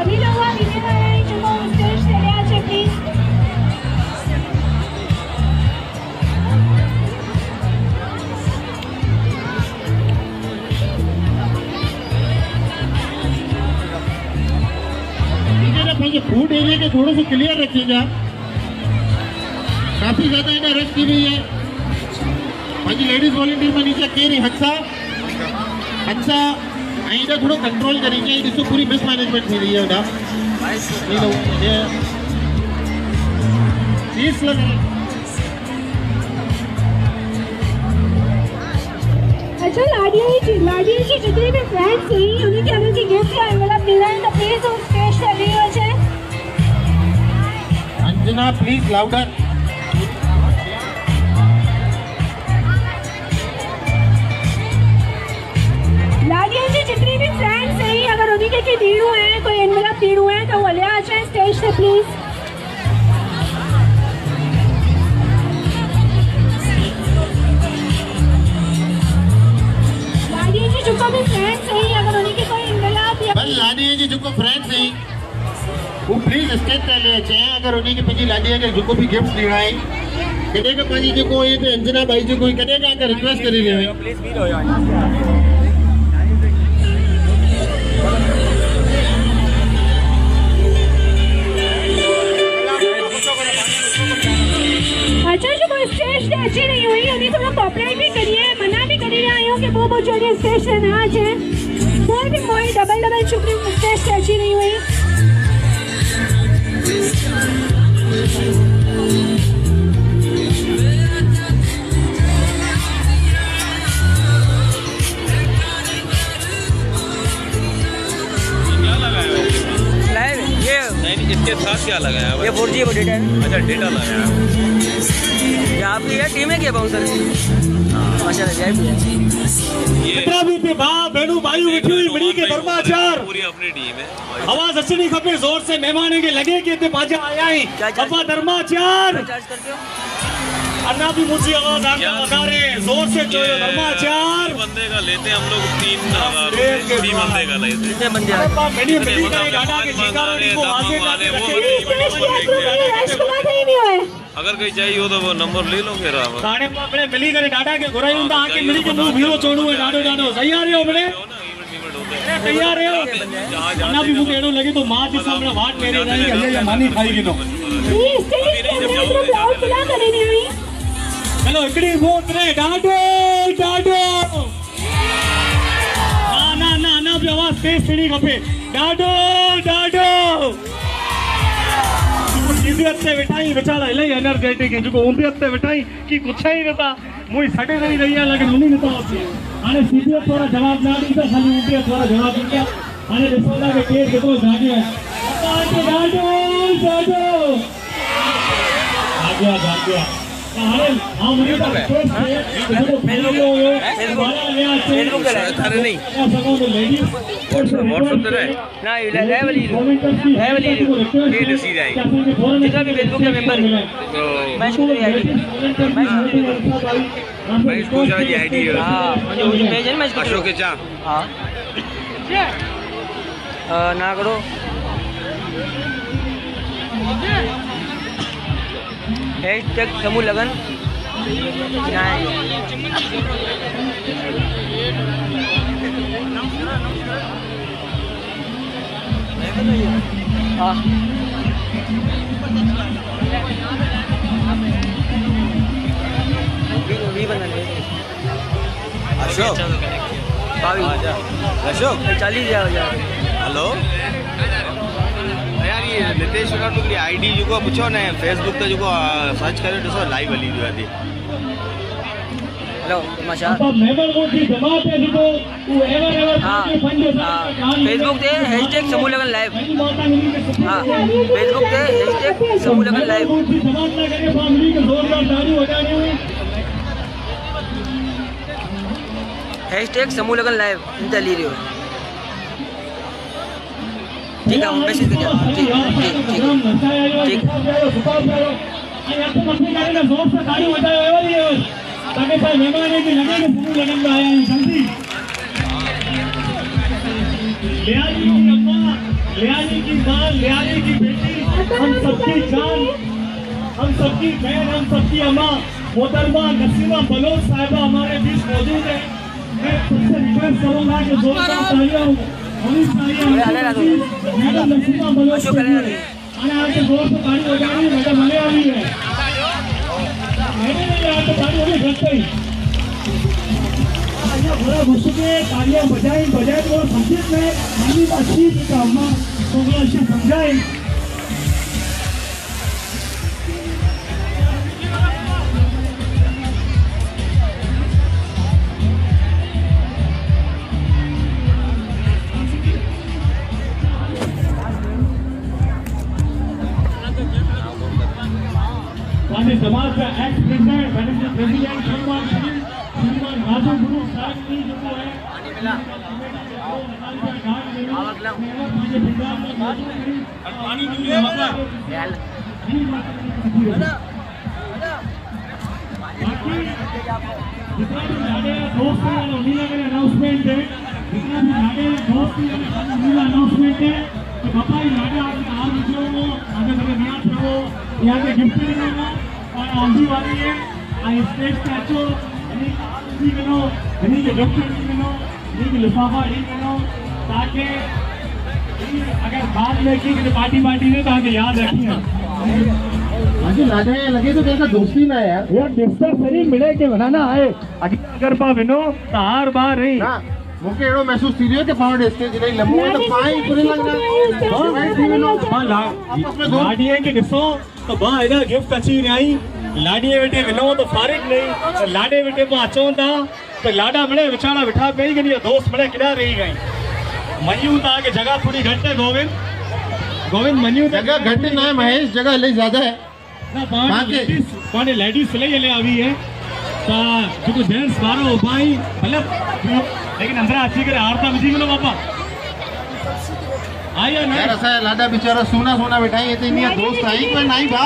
वीडियो बनाई चुको स्टेज से ले आचे प्लीज फूड एरिया के थोड़ा सा क्लियर रखिएगा काफी ज्यादा इन्हें रश की हुई है बाकी लेडीज वॉलंटियर में नीचे केरी हत्सा इधर थोड़ा कंट्रोल करेंगे इसको पूरी मिसमैनेजमेंट हो रही है उधर अच्छा लाडिया जी जितने भी फ्रेंड्स हैं उन्हीं के अंदर की गिफ्ट का एनवेलप देना है तो प्लीज उस स्टेज से ले हो जाए अंजना प्लीज लाउडर लाडिया जी जितने भी फ्रेंड्स हैं अगर उन्हीं के दीड़ू हैं कोई एनवेलप दीड़ू हैं तो वो ले आ जाए स्टेज से प्लीज लाडिया जी जो भी फ्रेंड्स हैं अगर उन्हीं के कोई एनवेलप या लाडिया जी जो फ्रेंड्स हैं स्टेज ते ले चए अगर उन्हीं के पंहिंजी लाॾीअ खे जेको बि गिफ्ट ॾियणा आहे कॾहिं का पंहिंजी जेको इहे त अंजना भाई जो कोई कॾहिं का रिक्वेस्ट करे रहियो आहे प्लीज बीट हो यार अच्छा जो वो स्टेज पे अच्छी नहीं हुई उन्हें थोड़ा कॉपरेट भी करिए मना भी करी रहा हूँ कि वो जो स्टेज पे ना आ जाए मोई भी मोई डबल चुपड़ी स्टेज पे अच्छी नहीं हुई इसके साथ क्या लगाया है? ये 4G वो डेटा है। अच्छा डेटा लगाया है। ये आपकी है टीम है क्या बाउंसर अच्छा जय भी है कितना भी थे भाव बहनों भाई बैठी हुई मड़ी के धर्माचार पूरी अपनी टीम है। आवाज अचनी खपे जोर से मेहमान के लगे के ते बाजा आया ही बाबा धर्माचार चार्ज करते हो अन्ना भी मुझे आवाज आके बता रहे जोर से जो धर्माचार बंदे का लेते हम लोग 3,000 बंदे का लेते कितने बंदे मैंने मिली करे गाड़ा के शिकारों को आगे अगर कोई चाहिए हो तो वो नंबर ले लो फिर आप गाने पर अपने मिली करे डाटा के घुराई उनका आके मिली के मुंह भीरो छोड़ू है डाडो डाडो सही आ रहे हो अपने तैयार है अन्ना भी मुझे एड़ो लगे तो मां के सामने वाट मेरे नहीं अजय या मानी खाएगी तो चलो इकड़ी वोट रे डाडो डाडो ना ना ना भी आवाज तेज थी खपे डाडो डाडो सीधी हत्ते बिठाई बेचारा इलाही एनर्जेटिक है जो ऊंधी हत्ते बिठाई कि कुछ ही नथा मुई सडे नहीं रही है लेकिन उन्हीं नथा हाणे सीधी थोड़ा जवाब ना दी तो खाली ऊंधी थोड़ा जवाब दी हाणे ॾिसो था कि केर केतिरो जाॻियो आहे डाडो डाडो जाॻिया हाणे हां मुझे तो फेसबुक पे नहीं व्हाट्सएप पे है ना ये वाली ये सी जाएगी जितना भी फेसबुक का मेंबर तो मैच को आईडी मैं इसको शायद आईडी है हां जो पेज है मैच अशोक के चा हां ना करो हैशटैग समूह लगन हाँ अशोक अशोक 40 हेलो यार ये नितेश विराट की आईडी जो पूछो ना फेसबुक पे जो सर्च करे तो लाइव वाली जो है हेलो माशा मेंबर वोट की जमात है जो वो एवर हाँ फेसबुक पे हैशटैग समूह लगन लाइव हाँ फेसबुक पे हैशटैग समूह लगन लाइव जमात ना करे फैमिली के जोरदार ताली हो जानी हैशटैग समूह लगन लाइव इंता ली रही हो ठीक है मैसेज कर ठीक ठीक जोर से ताली हो जाए ताकि भाई मेहमान की लगे के समूह लगन में आया है जल्दी लियाली की अम्मा लियाली की मां लियाली की बेटी हम सबकी जान हम सबकी बहन हम सबकी अम्मा मोहतरमा नसीमा बलोच साहिबा हमारे बीच मौजूद है मैं तुमसे रिक्वेस्ट करूंगा कि जोरदार तालियां होनी चाहिए मैडम नसीमा बलोच आने आके जोर से ताली हो जाएगी मैडम हमें आ रही है मैंने नहीं यहाँ तो ताली होगी घर पे ही थोड़ा मुझसे तालियां बजाई बजाई तो संगीत में हमें अच्छी अम्मा तो अच्छी समझाई समाज का एक्स प्रेसिडेंट श्रीमान राजू गुरु साहब की जो है अनाउंसमेंट है तो पापा ये लाडे आपके हाथ नीचे हो आगे बड़े निया रहो यहाँ के गिफ्ट देना और आंधी वाली है आई स्टेज पे अच्छो इन्हीं आंधी करो इन्हीं के गिफ्ट करो इन्हीं के लिफाफा इन्हीं करो ताकि अगर बाद में की पार्टी ने तो आगे याद रखिए मुझे लगे तो कैसा दोस्ती ना यार डिस्टर सही मिले के बनाना है अगर पा विनो तो हर बार रही मुझे एड़ो महसूस थी रही कि पावड़ स्टेज नहीं लंबो है तो पाई पूरे लगना लाडिये के ॾिसो तो बा एॾा गिफ्ट अची रहिया आहिनि लाडिये वेठे विनो तो फारिग नहीं लाडे वेठे पोइ अचूं था तो लाडा मिले विचारा विठा पई कि दोस्त मिले किॾा रही गई मञूं था कि जगह थोड़ी घटि है गोविंद मञूं जगह घटि ना है महेश जगह इलाही ज्यादा है ना पाणे लेडीज इलाही हले आवी है तो जेको जेंट्स ॿार उभा आहिनि भले लेकिन अंदर अची करे हार था विझी वञो बापा आई या यार असा लाडा बेचारा सोना बैठा है तो इन्हीं दोस्त आई कोई नहीं बा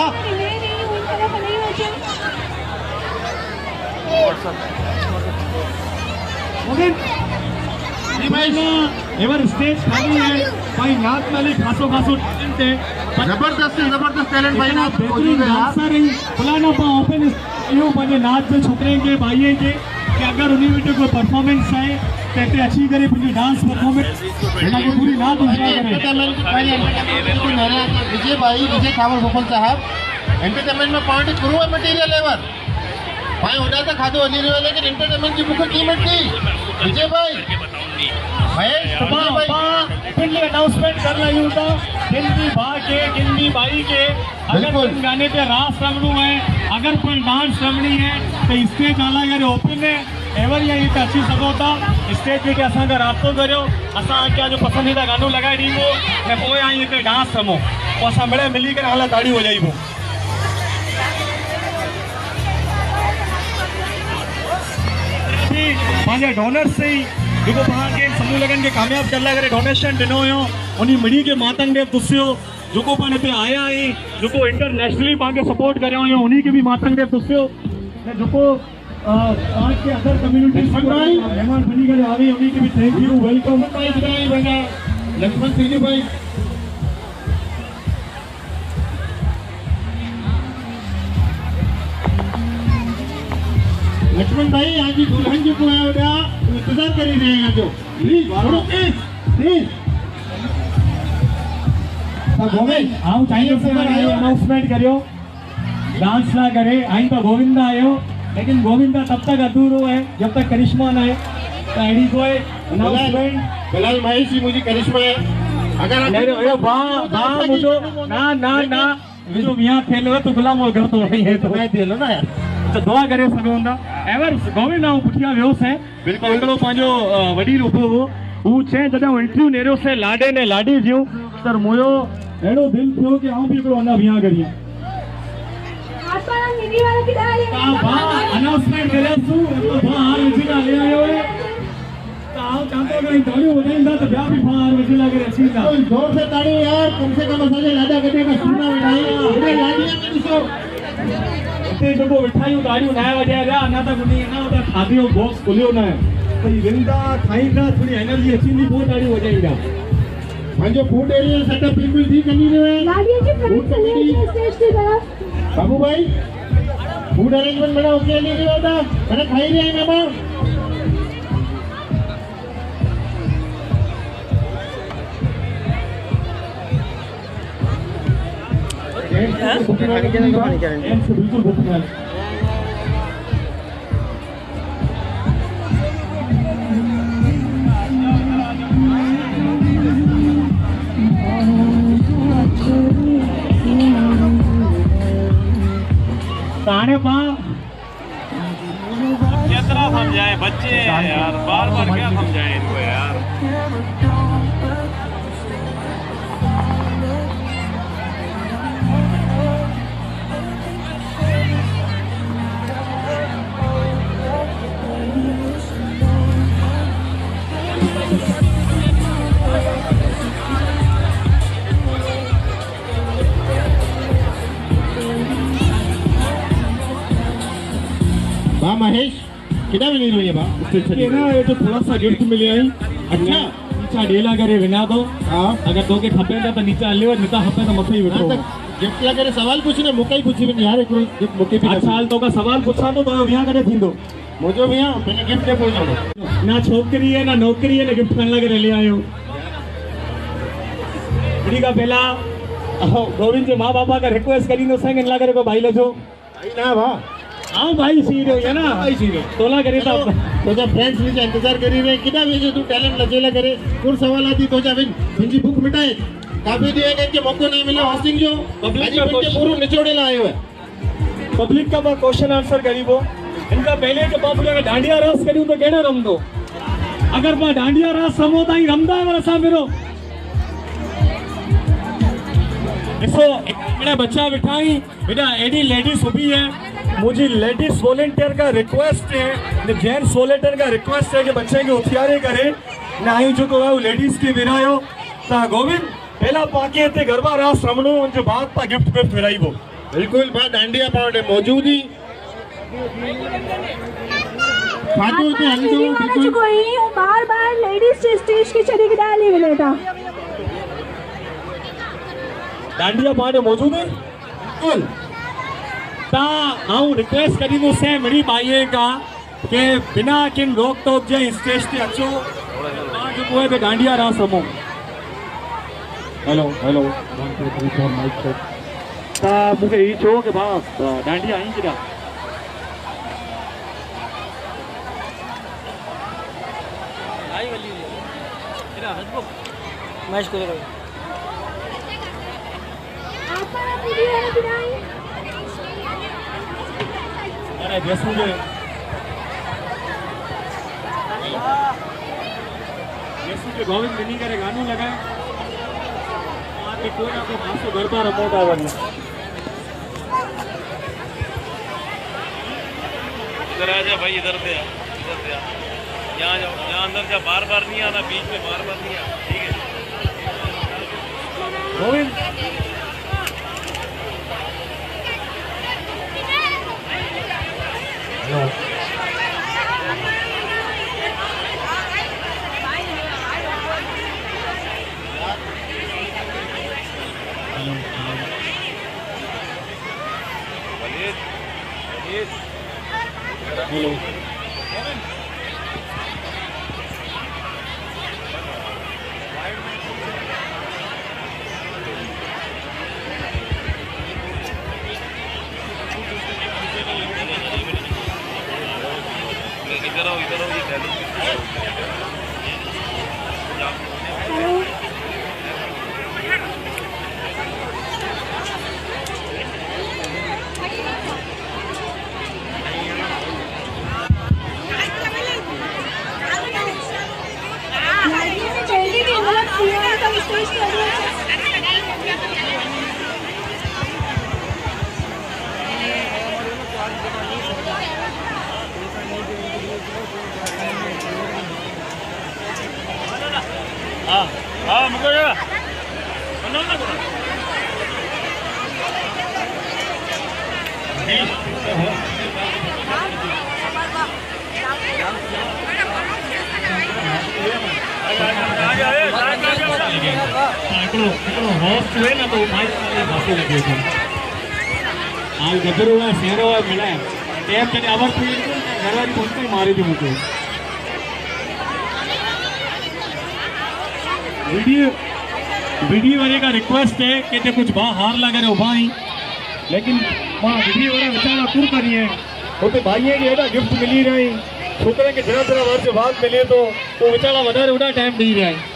एवर स्टेज खाली है भाई नाच वाली खासो टैलेंट है जबरदस्त टैलेंट भाई ना बेहतरीन डांसर ही फलाना पा ओपन यूं पंहिंजे नाच जे छोकरे के भाई के कि अगर उन्हीं में कोई परफॉर्मेंस है तो अच्छी करे पंहिंजी डांस परफॉर्मेंस के पूरी नाच विजय खावर गोपाल साहब एंटरटेनमेंट में पार्टी करूँ है मटेरियल लेवर भाई होना था खाधो हली रहियो लेकिन एंटरटेनमेंट की बुक कीमत थी विजय भाई अनाउंसमेंट कर रही हूँ गिनती भाई के गिनती बाई के अगर तुम गाने पे रास रमणू है अगर कोई डांस रमणी है तो स्टेज आला यार ओपन है एवर यहीं पे अची सको था स्टेज पे असा का राब्तो करो असा क्या जो पसंदीदा गानो लगाए ॾींदो ऐं पोइ आई हिते डांस रमो पोइ असां मिले मिली करे हाला ताड़ी हो जाइबो पंहिंजे डोनर से ही जेको तव्हांखे समूह लगन के कामयाब कर करे डोनेशन ॾिनो हुयो उन मिड़ी के मातंग देव तुसियो जेको पाण हिते आया आहीं जेको इंटरनेशनली पाण सपोर्ट करियो हुयो उन्हीं के भी मातंग देव तुसियो जेको पाण के अदर कम्युनिटी मेहमान बनी करे आवे उन्हीं के भी thank you welcome Lakshman Singh ji भाई लक्ष्मण भाई यहाँ की दुल्हन जी को इंतजार कर रहे हैं जो प्लीज प्लीज आऊं चाहिए अनाउंसमेंट करियो डांस ना करे आई तो गोविंदा आयो लेकिन गोविंदा तब तक अधूरो है जब तक करिश्मा ना है तो एडी कोई अनाउंसमेंट फिलहाल महेश जी मुझे करिश्मा है अगर मुझो ना मुझो यहाँ खेलो तो गुलाम और घर तो वही है तो मैं दे लो ना यार तो दुआ करे सघूं था एवर गोविंद आऊं पुठियां वियोसि है बिल्कुलु हिकिड़ो पंहिंजो वॾी रूपो हो हू चई जॾहिं इंटरव्यू नेरियोसीं लाॾे ने लाॾी जूं त मुंहिंजो अहिड़ो दिलि थियो कि आऊं बि हिकिड़ो अञा वियां करियां अनाउंसमेंट करियोसीं हार विझी हली आयो है त आऊं चाहतो कि ताड़ियूं वॼाईंदा त ॿिया बि हार विझी करे अचींदा जोर से ताड़ियूं यार कम से कम असांजे लाॾा गॾे का सुना वेठाई लाॾीअ में ॾिसो हिते जेको मिठाइयूं ॾाढियूं न वॼाए रहिया अञा तक उन न खाधे जो बॉक्स खुलियो न आहे त हीअ विंदा खाईंदा थोरी एनर्जी अचींदी पोइ ॾाढी वॼाईंदा पंहिंजो फूड एरिया सेटअप बिल्कुल ठीक नहीं रहे बाबू भाई फूड अरेंजमेंट बड़ा ओके नहीं रहा था मैंने खाई रहे हैं मेहमान बिल्कुल बुकिंग है ताने पा कितना समझाए बच्चे हैं यार बार बार क्या समझाएं इनको यार महेश कितना मिली हुई है बा ये ना ये तो थोड़ा सा गिफ्ट मिले आई अच्छा नीचा डेला करे विना तो हाँ अगर तोके खपे त नीचा हलियो निता खपे त मथे ही वेठो गिफ्ट ला करे सवाल पूछने मुके ही पूछी बिन यार हिकिड़ो गिफ्ट मुके बि अच्छा हाल तोका सवाल पुछां तो वियाह करे थींदो मुझो भैया मैंने गिफ्ट दे पूछो ना छोकरी है ना नौकरी है ना गिफ्ट करण लगे ले आयो इडी का पहला गोविंद जे माँ बापा का रिक्वेस्ट करी तो संग ला करे को भाई लजो भाई ना वाह हाँ भाई सी रहे है ना भाई सी रहे तोला करे तो तोजा फ्रेंड्स नीचे इंतजार करी रहे किदा वेजे तू टैलेंट लचेला करे कुल सवाल आती तोजा विन मुंजी भूख मिटाए काफी दिए गए के मौको नहीं मिला होस्टिंग जो पब्लिक अजी का बिन के पूरा निचोड़े लाए हुए पब्लिक का क्वेश्चन आंसर करीबो इनका पहले के बाप अगर डांडिया रास करूं तो केड़ो रमदो अगर मां डांडिया रास रमो ताई रमदा है असा फिरो ॾिसो हिकिड़ा बच्चा बिठा ही बेटा एडी लेडीज सुबी है मुझे लेडीज वॉलंटियर का रिक्वेस्ट है जेंट्स वॉलंटियर का रिक्वेस्ट है कि बच्चे के उथियारे करे ना आई जो को लेडीज के विरायो ता गोविंद पहला पाके ते गरबा रास रमणो उनके बाद पा गिफ्ट पे फिराइबो बिल्कुल बात डांडिया पाउंड मौजूद ही फाटो तो हल दो बिल्कुल कोई बार-बार लेडीज स्टेज की चली की डाली बेटा डांडिया पार्टी मौजूद है बिल्कुल ता आऊं रिक्वेस्ट करी तो से मेरी भाई का के बिना किन रोक टोक जे स्टेज ते अचो आज कोई पे डांडिया रास रमो हेलो 1 2 3 4 माइक चेक ता मुके ई छो के बा डांडिया आई किदा आई वाली तेरा हसबो मैच को करो अरे जैसू के गोविंद मिनी करे गानों लगाए वहाँ पे कोई ना कोई भाषो गरबा रमोटा वाली इधर आ जा भाई इधर से यहाँ जाओ यहाँ अंदर जा बार बार नहीं आना बीच में बार बार नहीं आना ठीक है गोविंद हेलो इधर आओ ये हाँ मुझे होस्ट हुए ना तो माइक भाषे लगे थे आज गदर हुआ शेर हुआ मिला टैप मैंने अवर थी घर वाली पहुंचते ही मारी थी मुझे वीडियो वाले का रिक्वेस्ट है कि ते कुछ बाहर लगा रहे उभा ही लेकिन मां वीडियो वाला बेचारा तुर करी है होते भाई है कि एडा गिफ्ट मिली रही छोकरे के जरा जरा वर्ष बाद मिले तो बेचारा वधारे उड़ा टाइम दी रहा है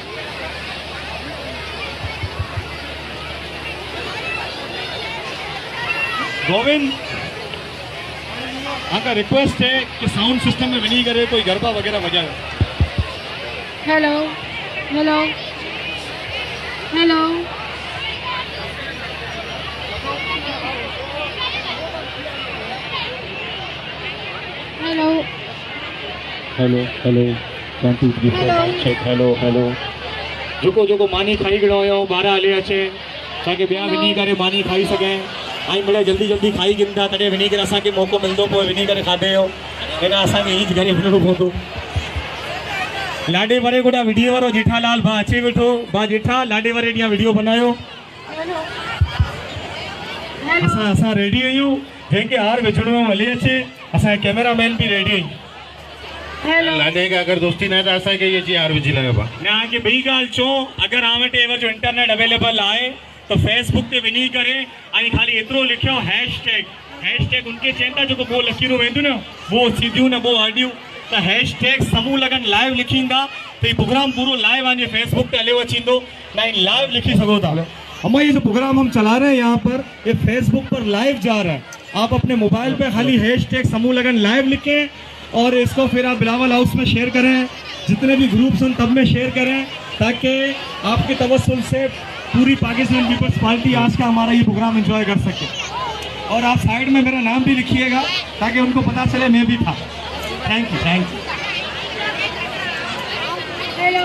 गोविंद आपका रिक्वेस्ट है कि साउंड सिस्टम में विनी करे कोई गरबा वगैरह बजाए hello hello hello hello hello hello 1 2 3 4 check hello hello जोको जोको मानी खाई गड़ो आयो 12 हले अचे ताकि बिया विनी करे मानी खाई सके आई मिले जल्दी जल्दी खाई गिंदा तडे विनी करे असा के मौको मिलदो पोइ विनी करे खादे हो एना असा के ईज घरे वणो पवंदो लाडे वारे गोड़ा वीडियो वारो जेठालाल भा अचे वेठो भा जेठा लाडे वारे ॾियां वीडियो बनायो असां रेडी आहियूं जंहिंखे हार विझणो आहे हली अचे असांजे कैमरामैन बि रेडी आहियूं लाडे के अगर दोस्ती न तो असा के ये जी हार विझी लगे पा ना के ॿी ॻाल्हि चओ अगरि आं वटि एवर जो इंटरनेट अवेलेबल आहे तो फेसबुक ते वञी करे ऐं ख़ाली एतिरो लिखियो हैशटैग उनके चवनि था जेको पोइ लकीरूं वेंदियूं न वो सीधियूं न वो आडियूं त हैशटैग समूह लगन लाइव लिखींदा तो ये प्रोग्राम पूरो लाइव आने फेसबुक पे हले अचींदो ना लाइव लिखी सको था। अम्मा ये जो प्रोग्राम हम चला रहे हैं यहाँ पर ये फेसबुक पर लाइव जा रहा है। आप अपने मोबाइल पे खाली हैशटैग समूह लगन लाइव लिखें और इसको फिर आप बिलावल हाउस में शेयर करें, जितने भी ग्रुप्स हैं तब में शेयर करें ताकि आपके तवस्सुल से पूरी पाकिस्तान पीपल्स पार्टी आज का हमारा ये प्रोग्राम एंजॉय कर सके। और आप साइड में मेरा नाम भी लिखिएगा ताकि उनको पता चले मैं भी था। Thank you. हेलो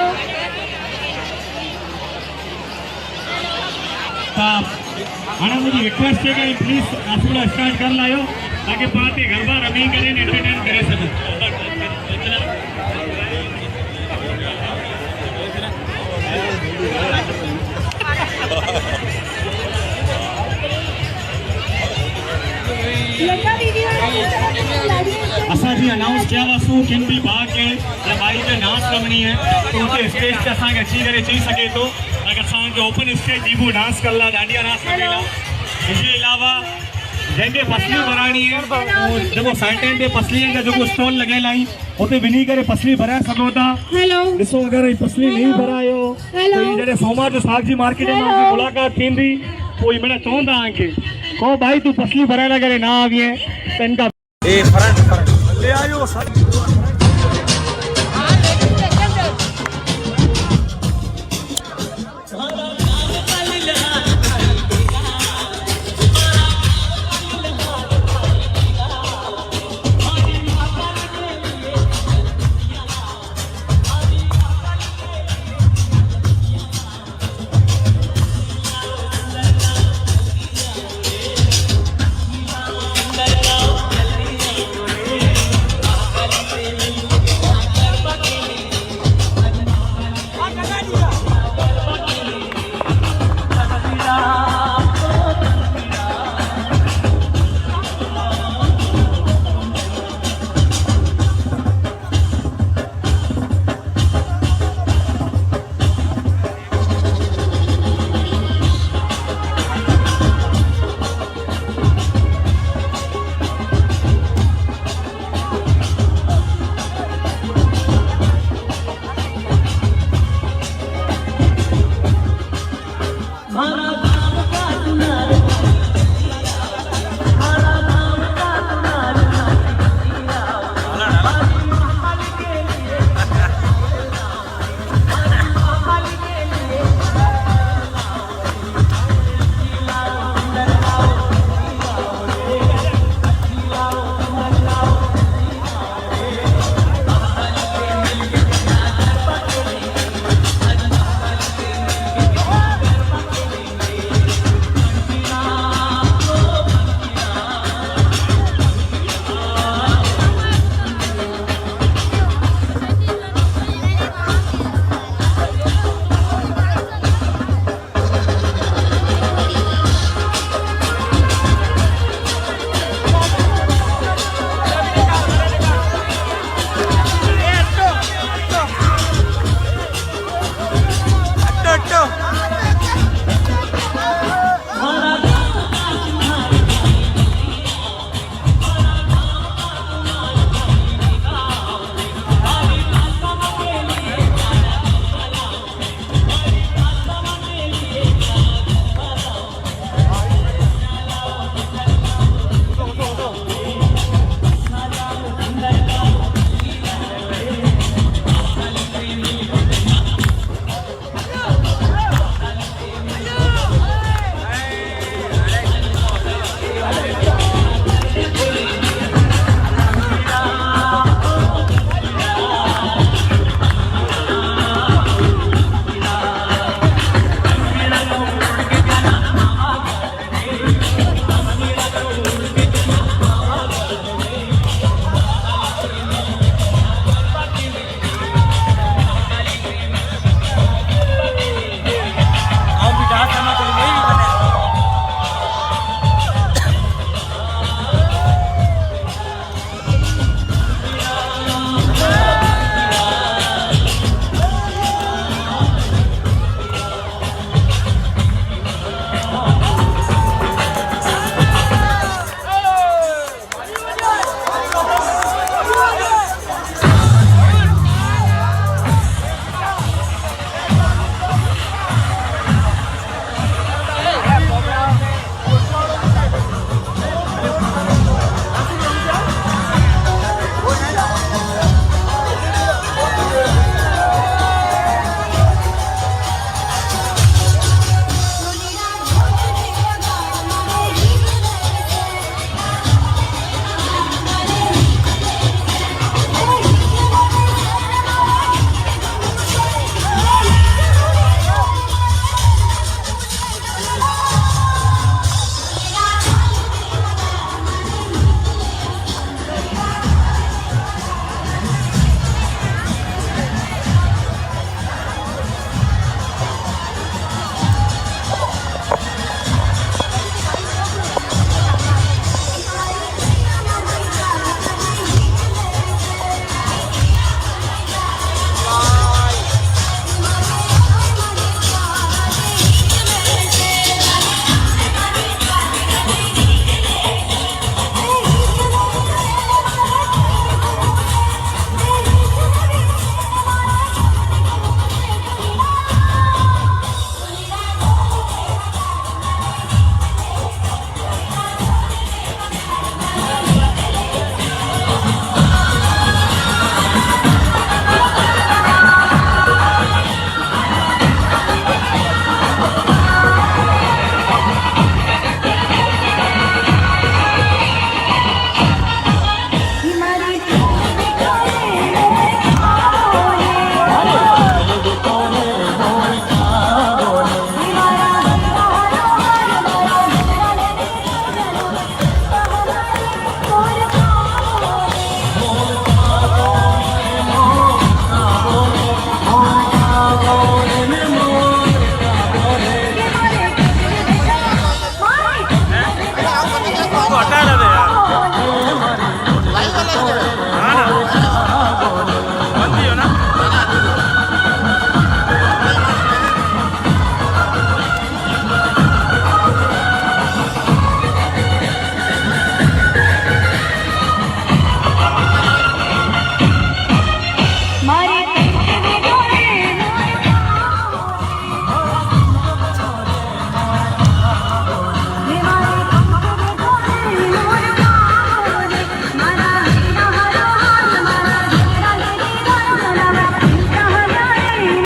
हाणे मुझे रिक्वेस्ट है कि प्लीज आप थोड़ा स्टार्ट कर लायो ताकि पार्टी गरबा रमी करे एंटरटेन करे सके। असा जी अनाउंस किया वासूं किन भी भाग के या भाई के नाच रमणी है तो उनके स्टेज ते असांखे अची करे चई सके तो अगर असांखे ओपन स्टेज दीबू डांस करला डांडिया नाच करेला। इसके अलावा जैसे पसली भरानी है जो साइटेन ते पसली का जो स्टॉल लगेला ही उते वञी करे पसली भराए सको था। ॾिसो अगर पसली नहीं भरायो तो ये जड़े सोमवार जो साग जी मार्केट में मुलाकात थींदी कोई मैंने चवंदा आके को भाई तू पसली भराए करे ना आवी है तो इनका ले आयो